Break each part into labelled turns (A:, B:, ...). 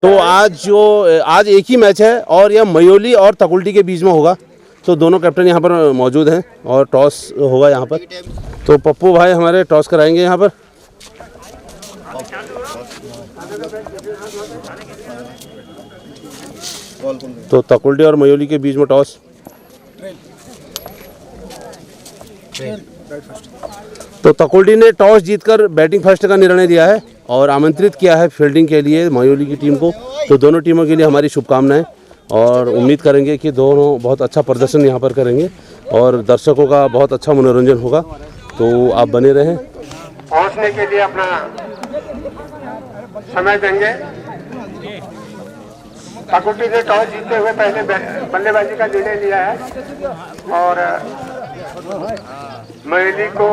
A: तो आज एक ही मैच है और यह मयोली और तकुल्टी के बीच में होगा। तो दोनों कैप्टन यहाँ पर मौजूद हैं और टॉस होगा यहाँ पर। तो पप्पू भाई हमारे टॉस कराएंगे यहाँ पर। तो तकुल्टी और मयोली के बीच में टॉस। तो तकुल्टी ने टॉस जीतकर बैटिंग फर्स्ट का निर्णय लिया है और आमंत्रित किया है फील्डिंग के लिए मयोली की टीम को। तो दोनों टीमों के लिए हमारी शुभकामनाएं और उम्मीद करेंगे कि दोनों बहुत अच्छा प्रदर्शन यहाँ पर करेंगे और दर्शकों का बहुत अच्छा मनोरंजन होगा। तो आप बने रहें।
B: पहुंचने के लिए अपना समय देंगे। तकुल्टी ने टॉस जीतते हुए पहले बल्लेबाजी का निर्णय लिया है और मयोली को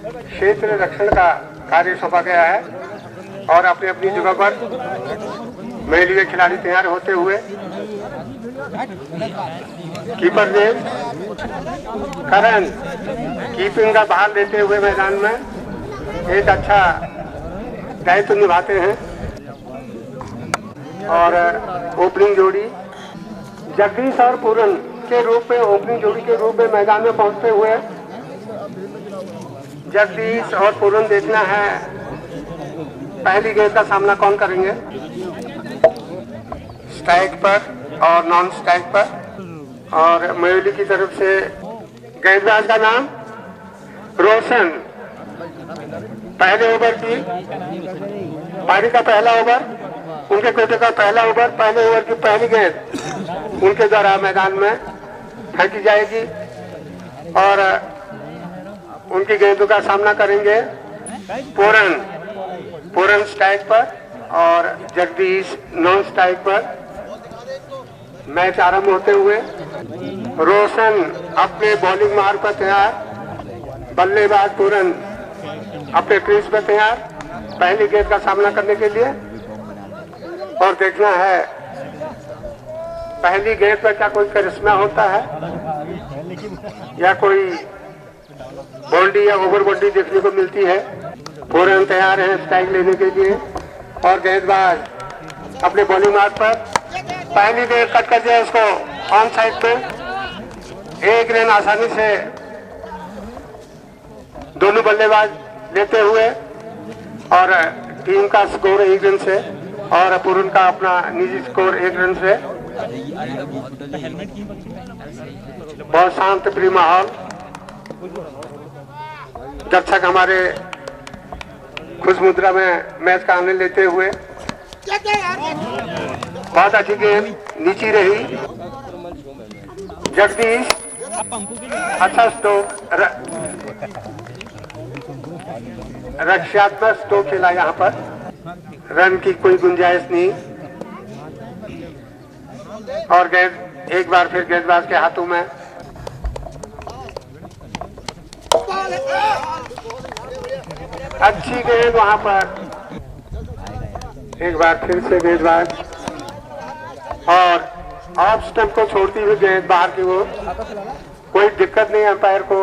B: क्षेत्र रक्षण का कार्य सौंपा गया है और अपनी अपनी जगह पर मयोली के खिलाड़ी तैयार होते हुए कीपर ने करण कीपिंग का भार लेते हुए मैदान में एक अच्छा दायित्व निभाते हैं और ओपनिंग जोड़ी जगदीश और पूरन के रूप में ओपनिंग जोड़ी के रूप में मैदान में पहुंचते हुए जगदीश और पूरन देखना है पहली गेंद का सामना कौन करेंगे, स्ट्राइक पर और नॉन स्ट्राइक पर। और मयोली की तरफ से गेंदबाज का नाम रोशन। पहले ओवर की पारी का पहला ओवर, उनके कोटे का पहला ओवर, पहले ओवर की पहली गेंद उनके द्वारा मैदान में फेंकी जाएगी और उनकी गेंदों का सामना करेंगे पूरन स्ट्राइक पर और जगदीश नॉन स्ट्राइक पर। मैच आरंभ होते हुए रोशन अपने बॉलिंग मार पर तैयार, बल्लेबाज पूरन अपने क्रीज पर तैयार पहली गेंद का सामना करने के लिए। और देखना है पहली गेंद पर क्या कोई करिश्मा होता है या कोई बाउंड्री या ओवर बाउंड्री देखने को मिलती है। पूरन तैयार है स्ट्राइक लेने के लिए और गेंदबाज अपने बॉलिंग मार्क पर पहली गेंद कट कर दिया उसको ऑन साइड पे। एक रन आसानी से दोनों बल्लेबाज लेते हुए और टीम का स्कोर 1 रन से और पूरन का अपना निजी स्कोर 1 रन से। बहुत शांत प्रिय माहौल, दर्शक हमारे खुश मुद्रा में मैच का आनंद लेते हुए। बहुत अच्छी गेंद नीची रही, जगदीश अच्छा स्ट्रोक, रक्षात्मक स्ट्रोक खेला यहाँ पर, रन की कोई गुंजाइश नहीं। और गेंद एक बार फिर गेंदबाज के हाथों में। अच्छी गेंद वहां पर, एक बार फिर से गेंदबाज और ऑफ स्टंप को छोड़ती हुई गेंद बाहर की ओर। कोई दिक्कत नहीं अंपायर को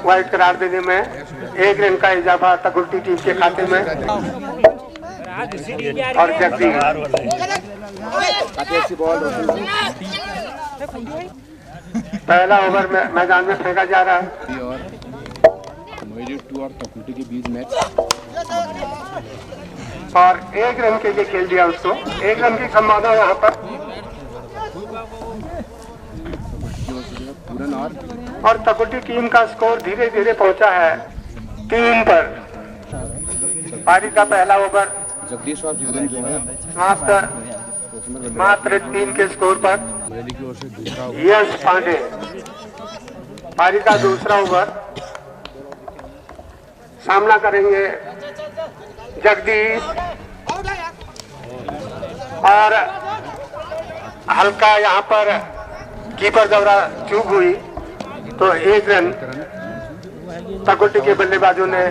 B: वाइड करार देने में। 1 रन का इजाफा तकुल्टी टीम के खाते में। और जगदीश पहला ओवर में मैदान में फेंका जा रहा है
C: और तकुल्टी के बीच मैच
B: और 1 रन के लिए खेल दिया उसको। 1 रन की संभावना यहाँ पर और तकुल्टी टीम का स्कोर धीरे धीरे पहुंचा है 3 पर। पारी का पहला ओवर
C: जगदीश और पूरन जो है
B: मात्र 3 के स्कोर पर। यश पांडे पारी का दूसरा ओवर सामना करेंगे जगदीश और हल्का यहाँ पर कीपर दौरा चूक हुई तो 1 रन तकुल्टी के बल्लेबाजों ने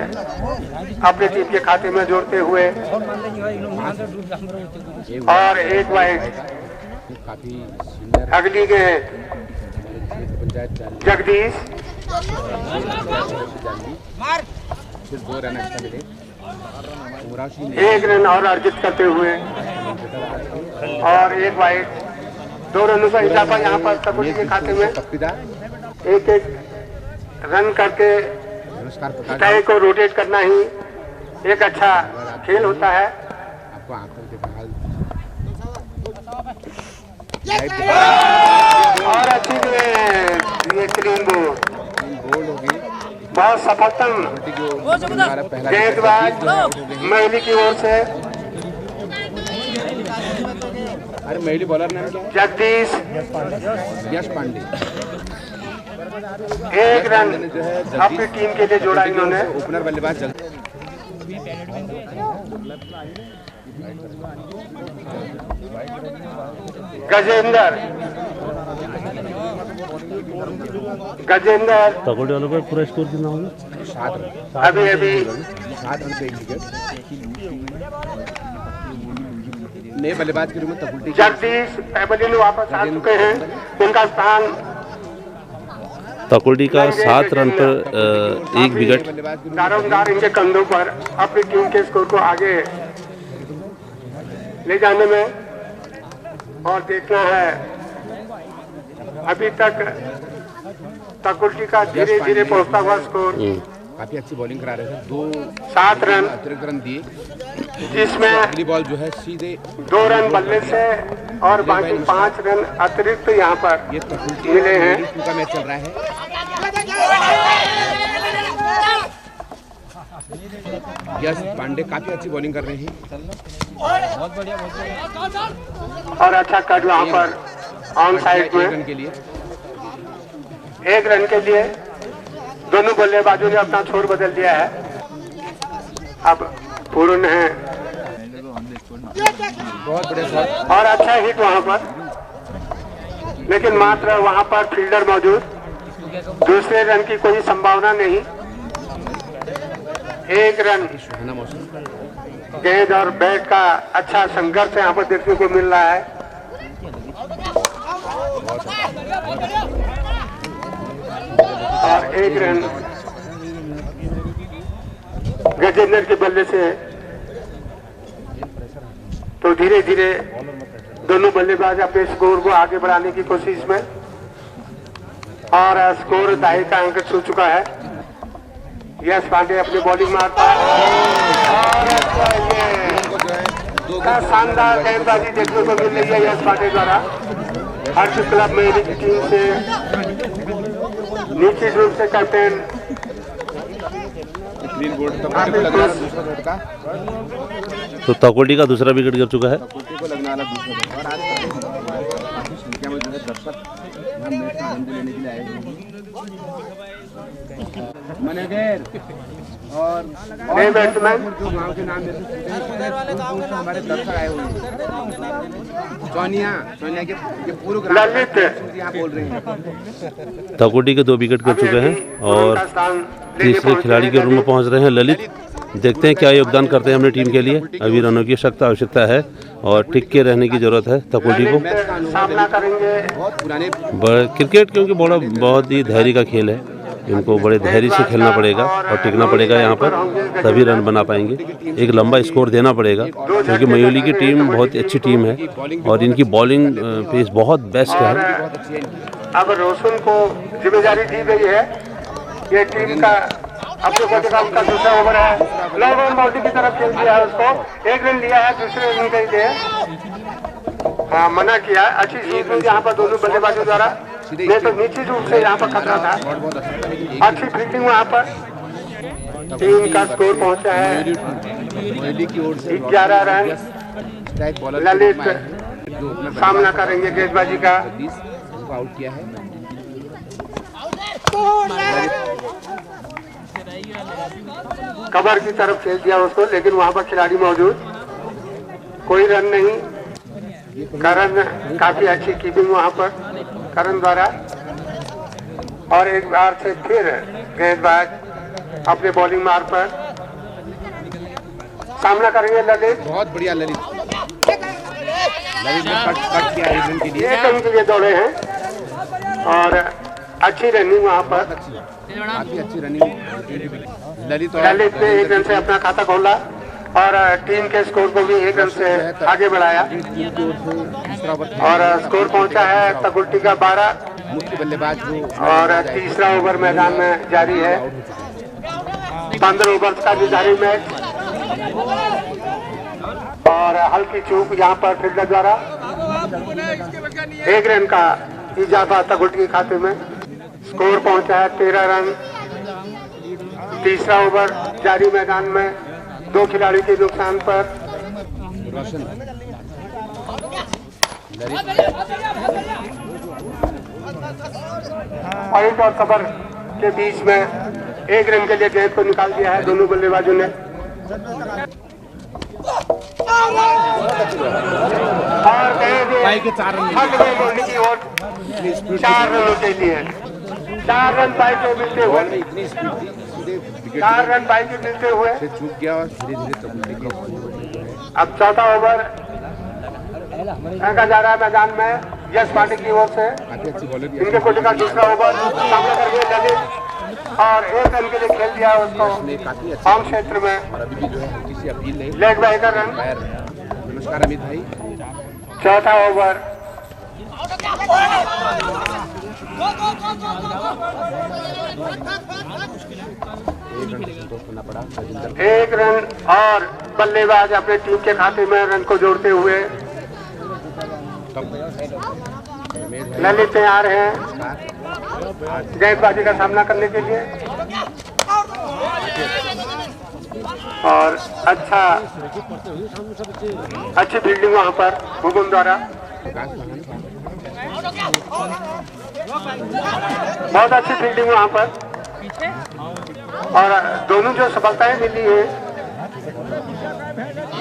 B: अपनी टीम के खाते में जोड़ते हुए और 1 वाइड। अगली गेंद जगदीश
C: 2 रन एक्स्ट्रा मिले।
B: 1 रन और अर्जित करते हुए और एक वाइट, 2 रनों का इजाफा यहाँ पर तकुल्डी के खाते में। एक रन करके तय को रोटेट करना ही एक अच्छा खेल होता है। और अच्छी ये क्लीन बोल्ड होगी, बहुत सफलतम गेंदबाज महिली की ओर से।
C: अरे महिली बॉलर नाम क्या है?
B: जगदीश
C: यश पांडे।
B: एक रन अपनी टीम के लिए जोड़ा इन्होंने।
C: ओपनर बल्लेबाज
B: गजेंद्र
A: तकोल्डी वालों का पूरा स्कोर कितना होगा?
C: 7 रन।
B: अभी
C: 7 रन पे 1 विकेट। नए बल्लेबाज के रूप में तकुल्डी
B: जगदीश पैबलिन वापस आ चुके हैं। उनका स्थान
A: तकोल्डी का 7 रन पर 1 विकेट।
B: दारोमदार इनके कंधों पर अपनी टीम के स्कोर को आगे ले जाने में। और देखना है अभी तक तकुल्डी का धीरे धीरे पहुंचता हुआ स्कोर।
C: काफी अच्छी बॉलिंग करा रहे थे।
B: 7 रन
C: अतिरिक्त रन दिए,
B: जिसमें
C: अगली बॉल जो है सीधे
B: 2 रन बल्ले से और बाकी 5 रन अतिरिक्त यहाँ पर
C: ये तकुल्डी
B: मिले हैं।
C: का मैच चल रहा है। यश पांडे काफी अच्छी बॉलिंग कर रहे हैं।
B: और अच्छा कट वहाँ पर ऑन साइड
C: एक
B: में।
C: रन के लिए
B: 1 रन के लिए दोनों बल्लेबाजों ने अपना छोर बदल दिया है। अब पूर्ण है
C: बहुत बड़े शॉट
B: और अच्छा हिट वहाँ पर, लेकिन मात्र वहाँ पर फील्डर मौजूद। दूसरे रन की कोई संभावना नहीं। 1 रन।
C: सुहाना मौसम।
B: गेंद और बैट का अच्छा संघर्ष यहाँ पर देखने को मिल रहा है। और 1 रन गजेंद्र के बल्ले से। तो धीरे धीरे दोनों बल्लेबाज अपने स्कोर को आगे बढ़ाने की कोशिश में। और स्कोर 2.5 का अंक छू चुका है। यश पांडे अपनी बॉलिंग मारता है और शानदार गेंदबाजी देखने को मिल रही है यश पांडे द्वारा। हर्ष क्लब में की टीम से निश्चित रूप से कैप्टन
C: ग्रीन बोर्ड तकुल्डी को लगना वाला दूसरा झटका।
A: तो तकोल्डी का दूसरा विकेट गिर चुका है।
C: तकुल्डी को लगने वाला दूसरा झटका। और आज काफी संख्या में जो है दर्शक यहाँ मैच का आनंद लेने के लिए आए हुए हैं। मैनेजर और
B: नए बैट्समैन
C: जो गांव के नाम लेते हैं हमारे दर्शक आए हुए हैं। सोनिया के पूर्व
B: ललित
C: यहाँ बोल रहे हैं।
A: तकोल्डी के 2 विकेट गिर चुके हैं और तीसरे खिलाड़ी के रूम में पहुंच रहे हैं ललित। देखते हैं क्या योगदान करते हैं अपनी टीम के लिए। अभी रनों की सख्त आवश्यकता है और टिक के रहने की जरूरत है तकोल्डी को।
B: सामना करेंगे।
C: बहुत पुराने
A: क्रिकेट क्योंकि बहुत ही धैर्य का खेल है। इनको बड़े धैर्य से खेलना पड़ेगा और टिकना पड़ेगा यहाँ पर, तभी रन बना पाएंगे। एक लंबा स्कोर देना पड़ेगा क्योंकि मयूली की टीम बहुत अच्छी टीम है और इनकी बॉलिंग पेस बहुत बेस्ट है।
B: अब रोशन को जिम्मेदारी दी गई है। ये टीम का अपने को का दूसरा ओवर है। लॉन्ग ऑन बाउंड्री की तरफ खेल दिया है उसको। 1 रन लिया है, दूसरे रन के लिए मना किया। अच्छी सूझबूझ यहाँ पर दोनों बल्लेबाजों द्वारा। नहीं तो निश्चित रूप से यहाँ पर खतरा था। अच्छी फील्डिंग वहाँ पर। टीम का स्कोर पहुँचा है
C: मयूली की ओर से
B: 11 रन।
C: स्ट्राइक बॉलर
B: ललित सामना करेंगे गेंदबाजी का।
C: उसको आउट किया है।
B: कवर की तरफ खेल दिया उसको, लेकिन वहां पर खिलाड़ी मौजूद। कोई रन नहीं। करण काफी अच्छी कीपिंग वहां पर करण द्वारा। और एक बार से फिर गेंदबाज अपने बॉलिंग मार पर सामना करेंगे ललित।
C: बहुत बढ़िया ललित ने कट किया 1 रन के लिए।
B: 1 रन के लिए दौड़े हैं और अच्छी रनिंग वहां पर।
C: काफी अच्छी रनिंग ललित
B: ने 1 रन से अपना खाता खोला। और टीम के स्कोर को भी 1 रन से आगे बढ़ाया और स्कोर पहुंचा है तकुल्टी का 12
C: मुख्य बल्लेबाज जो
B: और तीसरा ओवर मैदान में जारी है। 15 ओवर्स का निर्धारित मैच और हल्की चूक यहाँ पर फील्डर द्वारा 1 रन का इजाफा तकुल्टी के खाते में। स्कोर पहुंचा है 13 रन। तीसरा ओवर जारी मैदान में 2 खिलाड़ी के नुकसान पर।
C: रोशन
B: पॉइंट और कवर के बीच में 1 रन के लिए गेंद को निकाल दिया है दोनों बल्लेबाजों ने। और
C: के 4 रन
B: की ओर 4 रनों के लिए 4 रन पाई के मिलते हुए
C: में इतनी स्पीड थी, सीधे विकेट
B: 4 रन पाई के मिलते हुए
C: से चूक गया और धीरे धीरे तकुल्टी की
B: अब चौथा ओवर फेंका जा रहा है मैदान में यश पांडे की ओर से।
C: काफी अच्छी बॉलर
B: इनके कोटे का दूसरा ओवर सामने कर गए ललित और 1 रन के लिए खेल दिया उसको
C: ने काफी अच्छा
B: होम क्षेत्र में।
C: और अभी भी जो है हल्की सी अपील है
B: लेग बाय का रन।
C: नमस्कार अमित भाई।
B: चौथा ओवर
C: करना पड़ा
B: 1 रन और बल्लेबाज अपने टीम के खाते में रन को जोड़ते हुए ललित तैयार हैं गेंदबाजी का सामना करने के लिए और अच्छी फील्डिंग वहां पर हुकुम द्वारा बहुत अच्छी फील्डिंग वहां पर और दोनों जो सफलताएं मिली है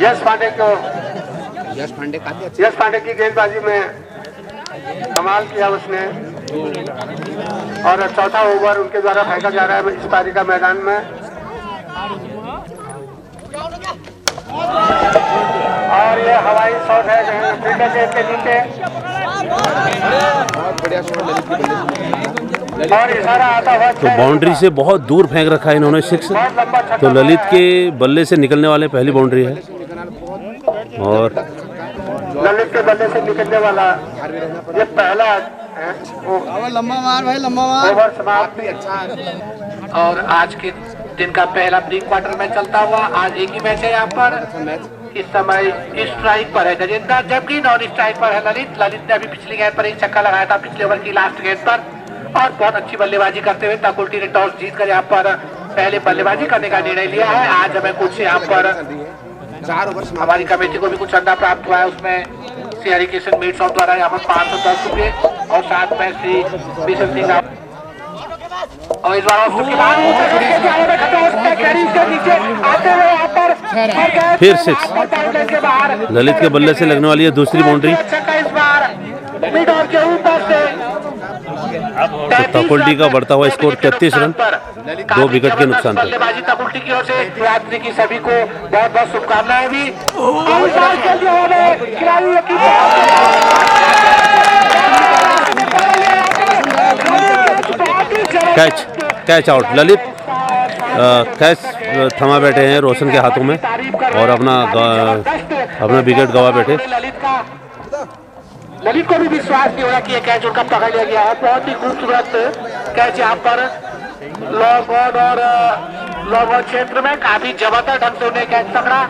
B: यश पांडे को
C: यश पांडे काफी अच्छे
B: यश पांडे की गेंदबाजी में कमाल किया उसने और चौथा ओवर उनके द्वारा फेंका जा रहा है इस पारी का मैदान में और ये हवाई शॉट है फील्डर के नीचे
C: बहुत बढ़िया शॉट ललित की बल्ले
B: और इशारा आता हुआ
A: तो बाउंड्री से बहुत दूर फेंक रखा है इन्होंने 6।
B: बहुत लंबा छक्का
A: तो ललित के बल्ले से निकलने वाले पहली बाउंड्री है और
B: ललित के बल्ले से निकलने वाला ये पहला है
D: लंबा मार भाई लंबा मार।
B: ओवर समाप्त।
C: अच्छा
E: और आज के दिन का पहला प्री क्वार्टर मैच चलता हुआ आज एक ही मैच है यहाँ पर। इस समय स्ट्राइक पर है गजेंद्र जबकि नॉन स्ट्राइक पर है ललित। ललित ने अभी पिछली गेंद पर एक छक्का लगाया था पिछले ओवर की लास्ट गेंद पर और बहुत अच्छी बल्लेबाजी करते हुए तकुल्टी ने टॉस जीतकर यहाँ पर पहले बल्लेबाजी करने का निर्णय लिया है। आज हमें कुछ यहाँ पर
C: 4 ओवर
E: हमारी कमेटी को भी कुछ चंदा प्राप्त हुआ है उसमें श्री हरिकिशन मीट शॉप द्वारा यहाँ पर 510 रुपये और साथ में श्री बिशन सिंह और इस बार
A: फिर 6 ललित के बल्ले से लगने वाली है दूसरी बाउंड्री।
E: इस बार मिड ऑन के ऊपर से
A: तो तकुल्टी का बढ़ता हुआ स्कोर 33 रन 2 विकेट के नुकसान पर।
E: बल्लेबाजी तकुल्टी की ओर से यात्री की सभी को बहुत बहुत शुभकामनाएं भी।
A: कैच आउट ललित कैच थमा बैठे हैं रोशन के हाथों में और अपना विकेट गवा बैठे।
E: ललित को भी विश्वास नहीं हो रहा कि ये कैच उनका पकड़ लिया गया है। बहुत ही खूबसूरत कैच यहाँ पर लॉन्ग ऑन और लॉन्ग ऑन क्षेत्र में काफी जबरदस्त ढंग से उन्हें कैच पकड़ा।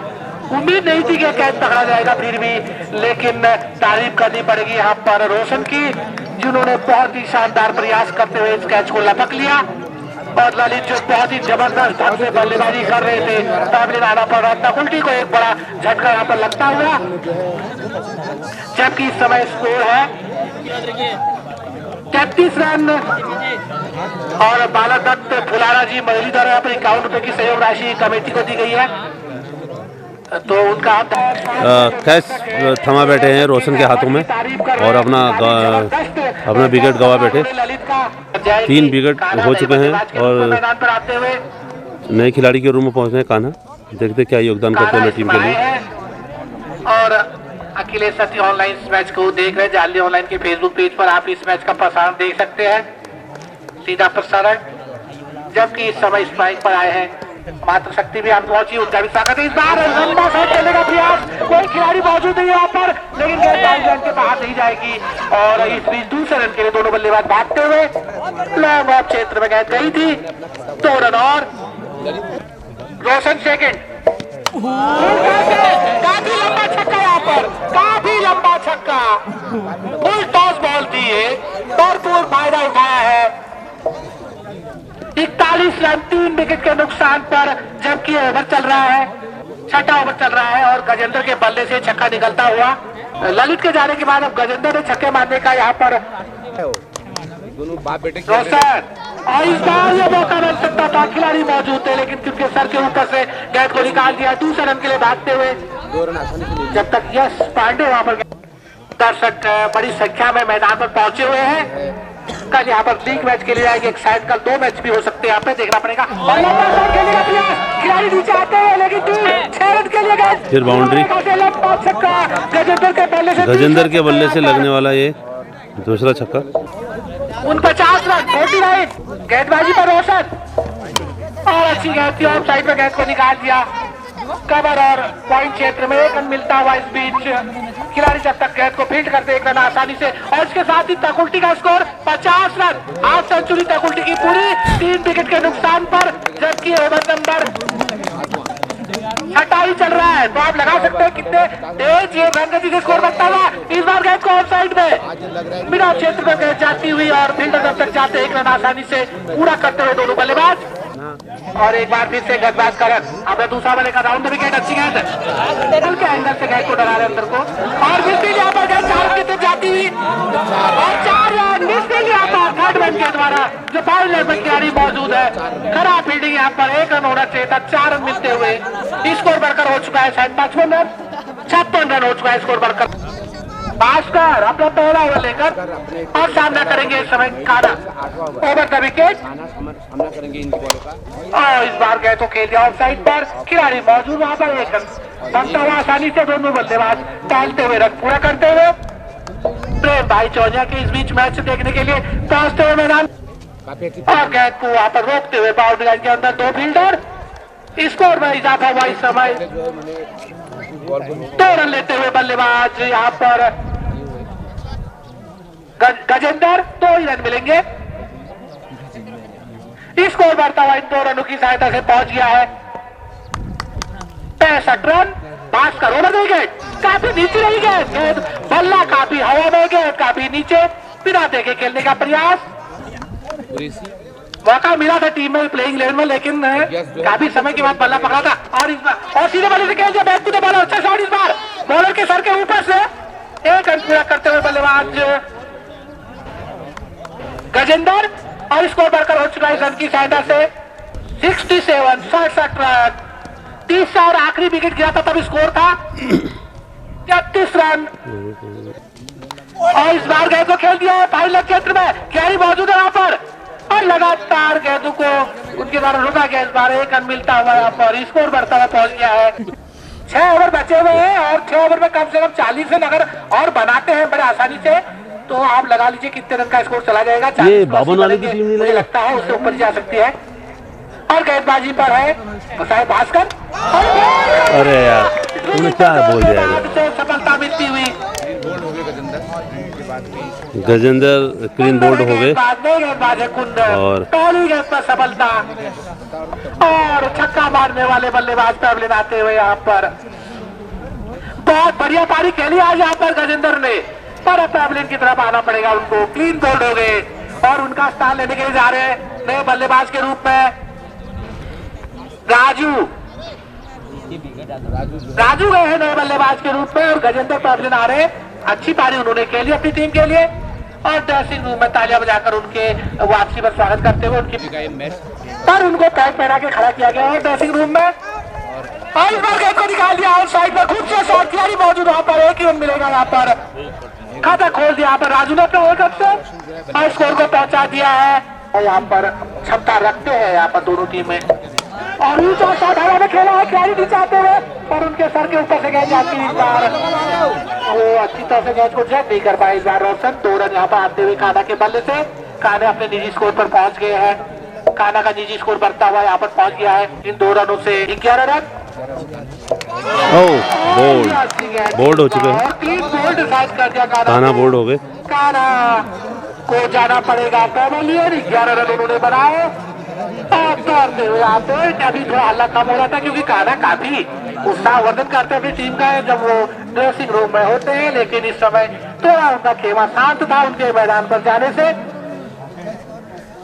E: उम्मीद नहीं थी कि कैच पकड़ा जाएगा फिर भी लेकिन तारीफ करनी पड़ेगी यहाँ पर रोशन की जिन्होंने बहुत ही शानदार प्रयास करते हुए इस कैच को लपक लिया और ललित जो बहुत ही जबरदस्त ढंग से बल्लेबाजी कर रहे थे सामने आना पड़ रहा तकुल्टी को एक बड़ा झटका यहाँ पर लगता हुआ जबकि इस समय स्कोर है 33 रन और बालादत्त फुलारा जी महिली द्वारा यहाँ पर 51 रुपए की सहयोग राशि कमेटी को दी गई है तो उनका
A: कैच थमा बैठे हैं रोशन के हाथों में और अपना विकेट गवा बैठे। 3 विकेट हो चुके हैं और नए खिलाड़ी के रूम में पहुंचे हैं कान्हा। देखते क्या योगदान करते हैं टीम के लिए।
E: और अखिलेश सती ऑनलाइन इस मैच को देख रहे हैं। जाली ऑनलाइन के फेसबुक पेज पर आप इस मैच का प्रसारण देख सकते हैं सीधा प्रसारण। जबकि इस समय स्ट्राइक पर आए हैं मात्र शक्ति भी हम पहुंची, उनका भी स्वागत है। इस बार लंबा शॉट खेलने का प्रयास, कोई खिलाड़ी मौजूद नहीं है यहाँ पर, लेकिन गेंद लाइन के बाहर नहीं जाएगी। और इस बीच दूसरे रन के लिए दोनों बल्लेबाज भागते हुए लॉन्ग ऑफ क्षेत्र में गेंद गई थी। 2 रन और रोशन सेकंड। काफी लंबा छक्का यहाँ पर, काफी लंबा छक्का, फुल टॉस बॉल थी ये, भरपूर फायदा उठाया है। 41 रन 3 विकेट के नुकसान पर, जबकि ओवर चल रहा है, 6वां ओवर चल रहा है और गजेंद्र के बल्ले से छक्का निकलता हुआ। ललित के जाने के बाद अब गजेंद्र ने छक्के मारने का यहाँ पर
C: दोनों बाप बेटे
E: रोशन, और इस बार ये मौका मिल सकता था, खिलाड़ी मौजूद थे लेकिन क्योंकि सर के ऊपर से गेंद को निकाल दिया। दूसरे रन के लिए भागते हुए
C: 2 रन आसानी से
E: जब तक यश पांडे वहां पर, दर्शक बड़ी संख्या में मैदान पर पहुंचे हुए हैं। कल यहाँ पर लीग मैच खेले जाएंगे, एक शायद कल 2 मैच भी हो सकते हैं, यहाँ पे देखना पड़ेगा। और लंबा शॉट खेलने का प्रयास, खिलाड़ी नीचे आते हैं लेकिन 6 रन के लिए गए,
A: फिर बाउंड्री,
E: लंबा छक्का गजेंद्र के बल्ले से,
A: गजेंद्र के बल्ले से लगने वाला ये दूसरा छक्का।
E: 49 रन 49, गेंदबाजी पर रोशन, और अच्छी गेंद थी, ऑफ साइड में गेंद को निकाल दिया। कवर और पॉइंट क्षेत्र में 1 रन मिलता हुआ। इस बीच खिलाड़ी जब तक गेंद को फील्ड करते 1 रन आसानी से, और इसके साथ ही तकुल्टी का स्कोर 50 रन, हाफ सेंचुरी तकुल्टी की पूरी 3 विकेट के नुकसान पर, जबकि ओवर नंबर 28 चल रहा है। तो आप लगा सकते हैं कितने तेज ये रन गति से स्कोर बनता हुआ। इस बार गेंद को ऑफ साइड में बिना क्षेत्र में गेंद जाती हुई और फील्डर जब तक जाते 1 रन आसानी से पूरा करते हुए दोनों बल्लेबाज। और एक बार फिर से गेंदबाज का रन, अब दूसरा बल्ले का राउंड विकेट, अच्छी गेंद के एंगल से गेंद को डरा रहे अंदर को, और मिस्टिल यहाँ पर गेंद 4 की तरफ जाती हुई, और 4 रन मिस्टिल यहाँ पर थर्ड मैन के द्वारा, जो बाउंड्री में खिलाड़ी मौजूद है। खराब फील्डिंग यहाँ पर, 1 रन होना चाहिए था, 4 रन मिलते हुए स्कोर बढ़कर हो चुका है 55 रन, 56 रन हो चुका है स्कोर बढ़कर। भास्कर अपना पहला ओवर लेकर और सामना करेंगे इस समय काना, ओवर द विकेट,
C: सामना करेंगे इन बॉलों का।
E: और इस बार गए तो खेल दिया ऑफ साइड पर, खिलाड़ी मौजूद वहां पर, 1 रन बनता हुआ आसानी से दोनों बल्लेबाज टहलते हुए रन पूरा करते हुए। प्रेम भाई चौनिया के इस बीच मैच देखने के लिए पहुंचते हुए मैदान, और गेंद को वहां पर रोकते हुए बाउंड्री लाइन के अंदर 2 फील्डर, स्कोर में इजाफा हुआ इस समय। 2 रन लेते हुए बल्लेबाज यहाँ पर गजेंद्र, 2 ही रन मिलेंगे। स्कोर बढ़ता हुआ इन 2 रनों की सहायता से पहुंच गया है 65 रन। भास्कर ओवर विकेट, काफी नीचे रही गेंद, बल्ला काफी हवा में, गेंद काफी नीचे, बिना देखे खेलने का प्रयास। मौका मिला था टीम में प्लेइंग लेवल में, लेकिन काफी समय के बाद बल्ला पकड़ा था, और इस बार और सीधे बल्ले से खेल दिया, बैक टू द बॉलर, अच्छा शॉट इस बार बॉलर के सर के ऊपर से 1 रन पूरा करते हुए बल्लेबाज गजेंद्र, और स्कोर बढ़कर हो चुका है इस रन की सहायता से 67 67 रन। तीसरा और आखिरी विकेट गिरा था तब स्कोर था 33 रन, और इस बार गेंद को खेल दिया है फाइनल क्षेत्र में, खिलाड़ी मौजूद है वहां पर, और लगातार गेंदों को उनके द्वारा रोका गया। इस बार 1 रन मिलता हुआ यहाँ पर स्कोर बढ़ता हुआ पहुंच गया है। 6 ओवर बचे हुए हैं, और 6 ओवर में कम से कम 40 रन अगर और बनाते हैं बड़े आसानी से, तो आप लगा लीजिए कितने रन का स्कोर चला जाएगा।
A: ये बावन वाले की टीम नहीं
E: मुझे लगता है उससे ऊपर जा सकती है। और गेंदबाजी पर है शायद भास्कर,
A: अरे यार तुमने क्या बोल दिया,
E: सफलता मिलती हुई।
A: गजेंद्र क्लीन बोल्ड हो गए, और
E: पहली गेंद पर सफलता, और छक्का मारने वाले बल्लेबाज पैवलिन आते हुए यहाँ पर बहुत बढ़िया पारी खेली आज यहाँ पर गजेंद्र ने, पर पैवलिन की तरफ आना पड़ेगा उनको। क्लीन बोल्ड हो गए और उनका स्थान लेने के लिए जा रहे हैं नए बल्लेबाज के रूप में राजू गए हैं नए बल्लेबाज के रूप में, और गजेंद्र पैवलिन आ रहे हैं। अच्छी पारी उन्होंने खेली अपनी टीम के लिए, और ड्रेसिंग रूम में तालियां बजाकर उनके वापसी पर स्वागत करते हुए उनकी पर उनको पैक पहना के खड़ा किया गया और ड्रेसिंग रूम में, और इस बार गेंद को निकाल दिया आउट साइड में, खूब से शॉट, खिलाड़ी मौजूद वहां पर, 1 ही रन मिलेगा यहाँ पर। खाता खोल दिया यहाँ पर राजू ने अपने ओवर से, और स्कोर को पहुंचा दिया है। यहाँ पर क्षमता रखते हैं यहाँ पर दोनों टीमें, और ऊंचा शॉट हवा में खेला है, खिलाड़ी नीचे आते हुए, और उनके सर के ऊपर से गेंद जाती है। इस बार वो अच्छी तरह से गेंद को जज नहीं कर पाए इस बार रोशन। 2 रन यहाँ पर आते हुए काना के बल्ले से, काना अपने निजी स्कोर पर पहुंच गए हैं। कान्हा का निजी स्कोर बढ़ता हुआ यहाँ पर पहुंच गया है इन 2 रनों से 11 रन।
A: बोल्ड हो चुके हैं,
E: और 3 बोल्ड डिसाइड कर दिया
A: कान्हा बोल्ड हो गए।
E: कान्हा को जाना पड़ेगा कैवलियर, 11 रन उन्होंने बनाए। और करते हुए आते अभी थोड़ा हल्ला कम हो रहा था क्योंकि कान्हा काफी उत्साहवर्धन करते अपनी टीम का है जब वो ड्रेसिंग रूम में होते हैं, लेकिन इस समय थोड़ा उनका खेमा शांत था उनके मैदान पर जाने से।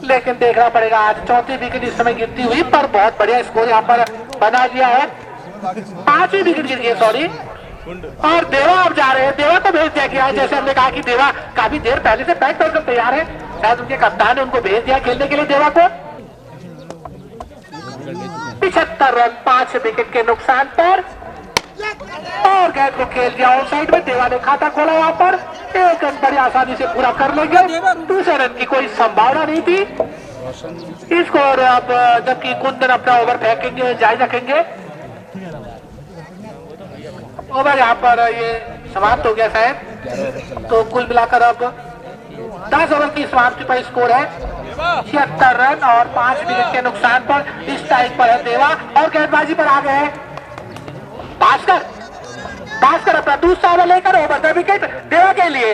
E: लेकिन देखना पड़ेगा आज चौथी विकेट इस समय गिरती हुई, पर बहुत बढ़िया स्कोर यहाँ पर बना दिया है। 5वीं विकेट गिर गई, सॉरी। और देवा अब जा रहे हैं, देवा को भेज दिया गया है। जैसे हमने कहा कि देवा काफी देर पहले से बैट कर तैयार है, शायद उनके कप्तान ने उनको भेज दिया खेलने के लिए देवा को। 75 रन 5 विकेट के नुकसान पर, और गेंद को खेल दिया ऑन साइड में। देवा ने खाता खोला यहाँ पर, 1 रन बड़ी आसानी से पूरा कर लेंगे। दूसरे रन की कोई संभावना नहीं थी। स्कोर अब जबकि कुंदन अपना ओवर फेंकेंगे, जारी रखेंगे। ओवर यहाँ पर ये समाप्त हो गया शायद, तो कुल मिलाकर अब 10 ओवर की समाप्ति पर स्कोर है 76 रन और 5 विकेट के नुकसान पर। इस टाइम पर है देवा और गेंदबाजी पर आ गए हैं भास्कर अपना दूसरा ओवर लेकर ओवर 2 विकेट देवा के लिए,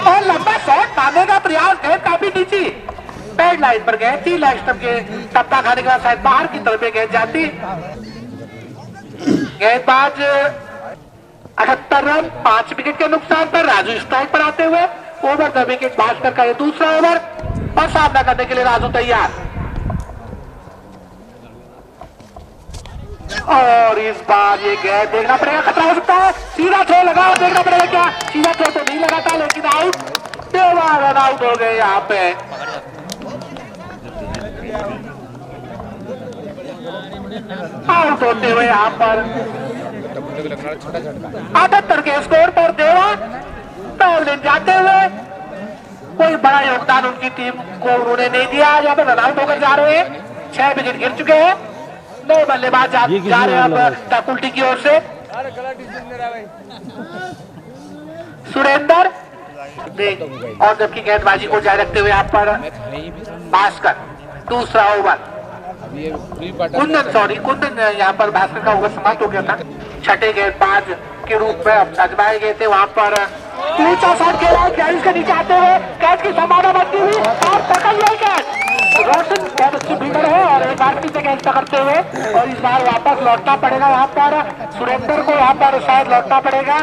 E: और लंबा शॉट मारने का प्रयास, गेंद काफी नीची बैड लाइन पर गए थी। लेग स्टंप के टप्पा खाने के बाद शायद बाहर की तरफ गेंद जाती। गेंदबाज 78 रन 5 विकेट के नुकसान पर राजू स्ट्राइक पर आते हुए। ओवर 2 विकेट भास्कर का ये दूसरा ओवर, और सामना करने के लिए राजू तैयार। और इस बार ये गेंद देखना पड़ेगा, खतरा हो सकता है। सीधा थ्रो लगा, देखना पड़ेगा क्या सीधा थ्रो तो नहीं लगा था, लेकिन आउट। देवा रन आउट हो गए यहाँ पे। आउट होते हुए यहाँ पर 78 के स्कोर पर देवा पहले जाते हुए। कोई बड़ा योगदान उनकी टीम को उन्होंने नहीं दिया, यहाँ पर रन आउट होकर जा रहे हैं। 6 विकेट गिर चुके हैं, 9 बल्लेबाज जा रहे हैं अब टाकुल्टी की ओर से। सुरेंद्र और जबकि गेंदबाजी को जारी रखते हुए यहाँ पर भास्कर दूसरा ओवर। कुंदन यहाँ पर भास्कर का ओवर समाप्त हो गया था। छठे गेंदबाज के रूप में अब आजमाए गए थे। वहां पर ऊंचा शॉट खेला, कैच के नीचे आते हुए कैच की संभावना बनती हुई और पकड़ लिया कैच। रोशन बहुत अच्छी फील्डर है और एक बार से कैच पकड़ते हुए, और इस बार वापस लौटना पड़ेगा यहाँ पर सुरेंद्र को। यहाँ पर शायद लौटना पड़ेगा।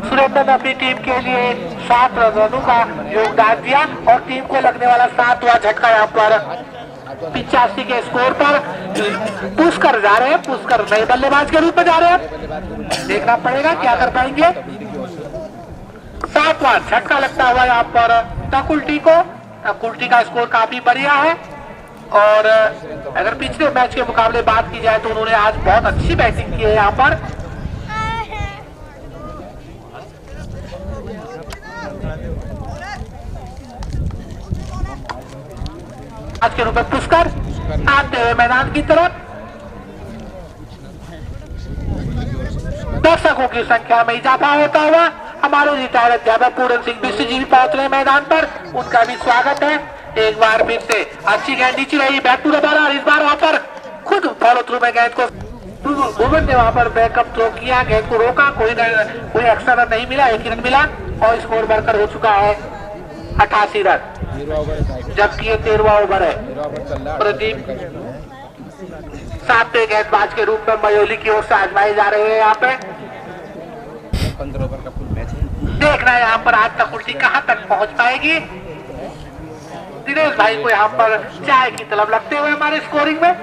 E: सुरेंद्र ने अपनी टीम के लिए 7 रनों का योगदान दिया और टीम को लगने वाला 7वां झटका यहाँ पर 85 के स्कोर पर पुष्कर जा रहे हैं। पुष्कर नए बल्लेबाज के रूप में जा रहे हैं, देखना पड़ेगा क्या कर पाएंगे। 7वां झटका लगता हुआ यहाँ पर टाकुल्टी को। टाकुल्टी का स्कोर काफी बढ़िया है, और अगर पिछले मैच के मुकाबले बात की जाए तो उन्होंने आज बहुत अच्छी बैटिंग की है यहाँ पर। आज के रूप में पुष्कर आते हुए मैदान की तरफ। दर्शकों की संख्या में इजाफा होता हुआ हमारे रिटायर्ड अध्यापक पूरन सिंह बिस्सी जी भी पहुंच रहे मैदान पर, उनका भी स्वागत है। एक बार फिर से अच्छी गेंद नीचे रही, बैक टू द बॉलर। इस बार वहां पर खुद फॉलो थ्रू में गेंद को भुवन ने वहां पर बैकअप थ्रो किया, गेंद को रोका, कोई एक्स्ट्रा रन नहीं मिला, 1 रन मिला और स्कोर बढ़कर हो चुका है 88 रन, जबकि ये 13वां ओवर है। प्रदीप 7वें गेंदबाज के रूप में मयोली की ओर से आजमाए जा रहे हैं यहाँ पे।
C: 15 ओवर का फुल मैच है।
E: देखना है यहाँ पर आज तक उल्टी कहां तक पहुंच पाएगी। दिनेश भाई को यहाँ पर चाय की तलब लगते हुए हमारे स्कोरिंग में,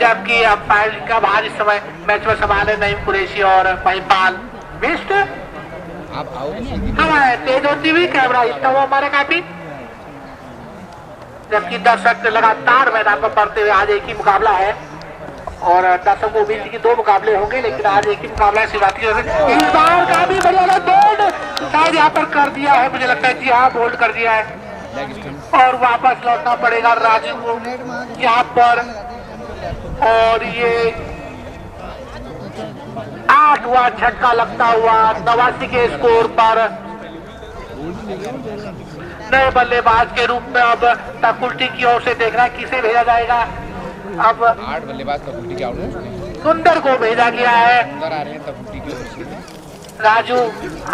E: जबकि अंपायर का भार इस समय मैच में संभाले नईम कुरैशी और महिपाल बिष्ट। हमारे तेज होती हुई कैमरा हिलता हुआ हमारे काफी, जबकि दर्शक लगातार मैदान में पड़ते हुए। आज एक ही मुकाबला है और दर्शक को उम्मीद थी कि 2 मुकाबले होंगे, लेकिन आज एक ही मुकाबला है। शिवरात्रि इस बार काफी बढ़िया बोल्ड शायद यहाँ पर कर दिया है, मुझे लगता है जी हाँ बोल्ड कर दिया है, और वापस लौटना पड़ेगा राजू को यहाँ पर। और ये 8वां झटका लगता हुआ 89 के स्कोर पर। नए बल्लेबाज के रूप में अब तकुल्टी की ओर से देखना किसे भेजा जाएगा। अब
C: 8 बल्लेबाज तकुल्टी के आउट हैं।
E: सुंदर को भेजा गया है।
C: सुंदर आ रहे हैं तकुल्टी की ओर से।
E: राजू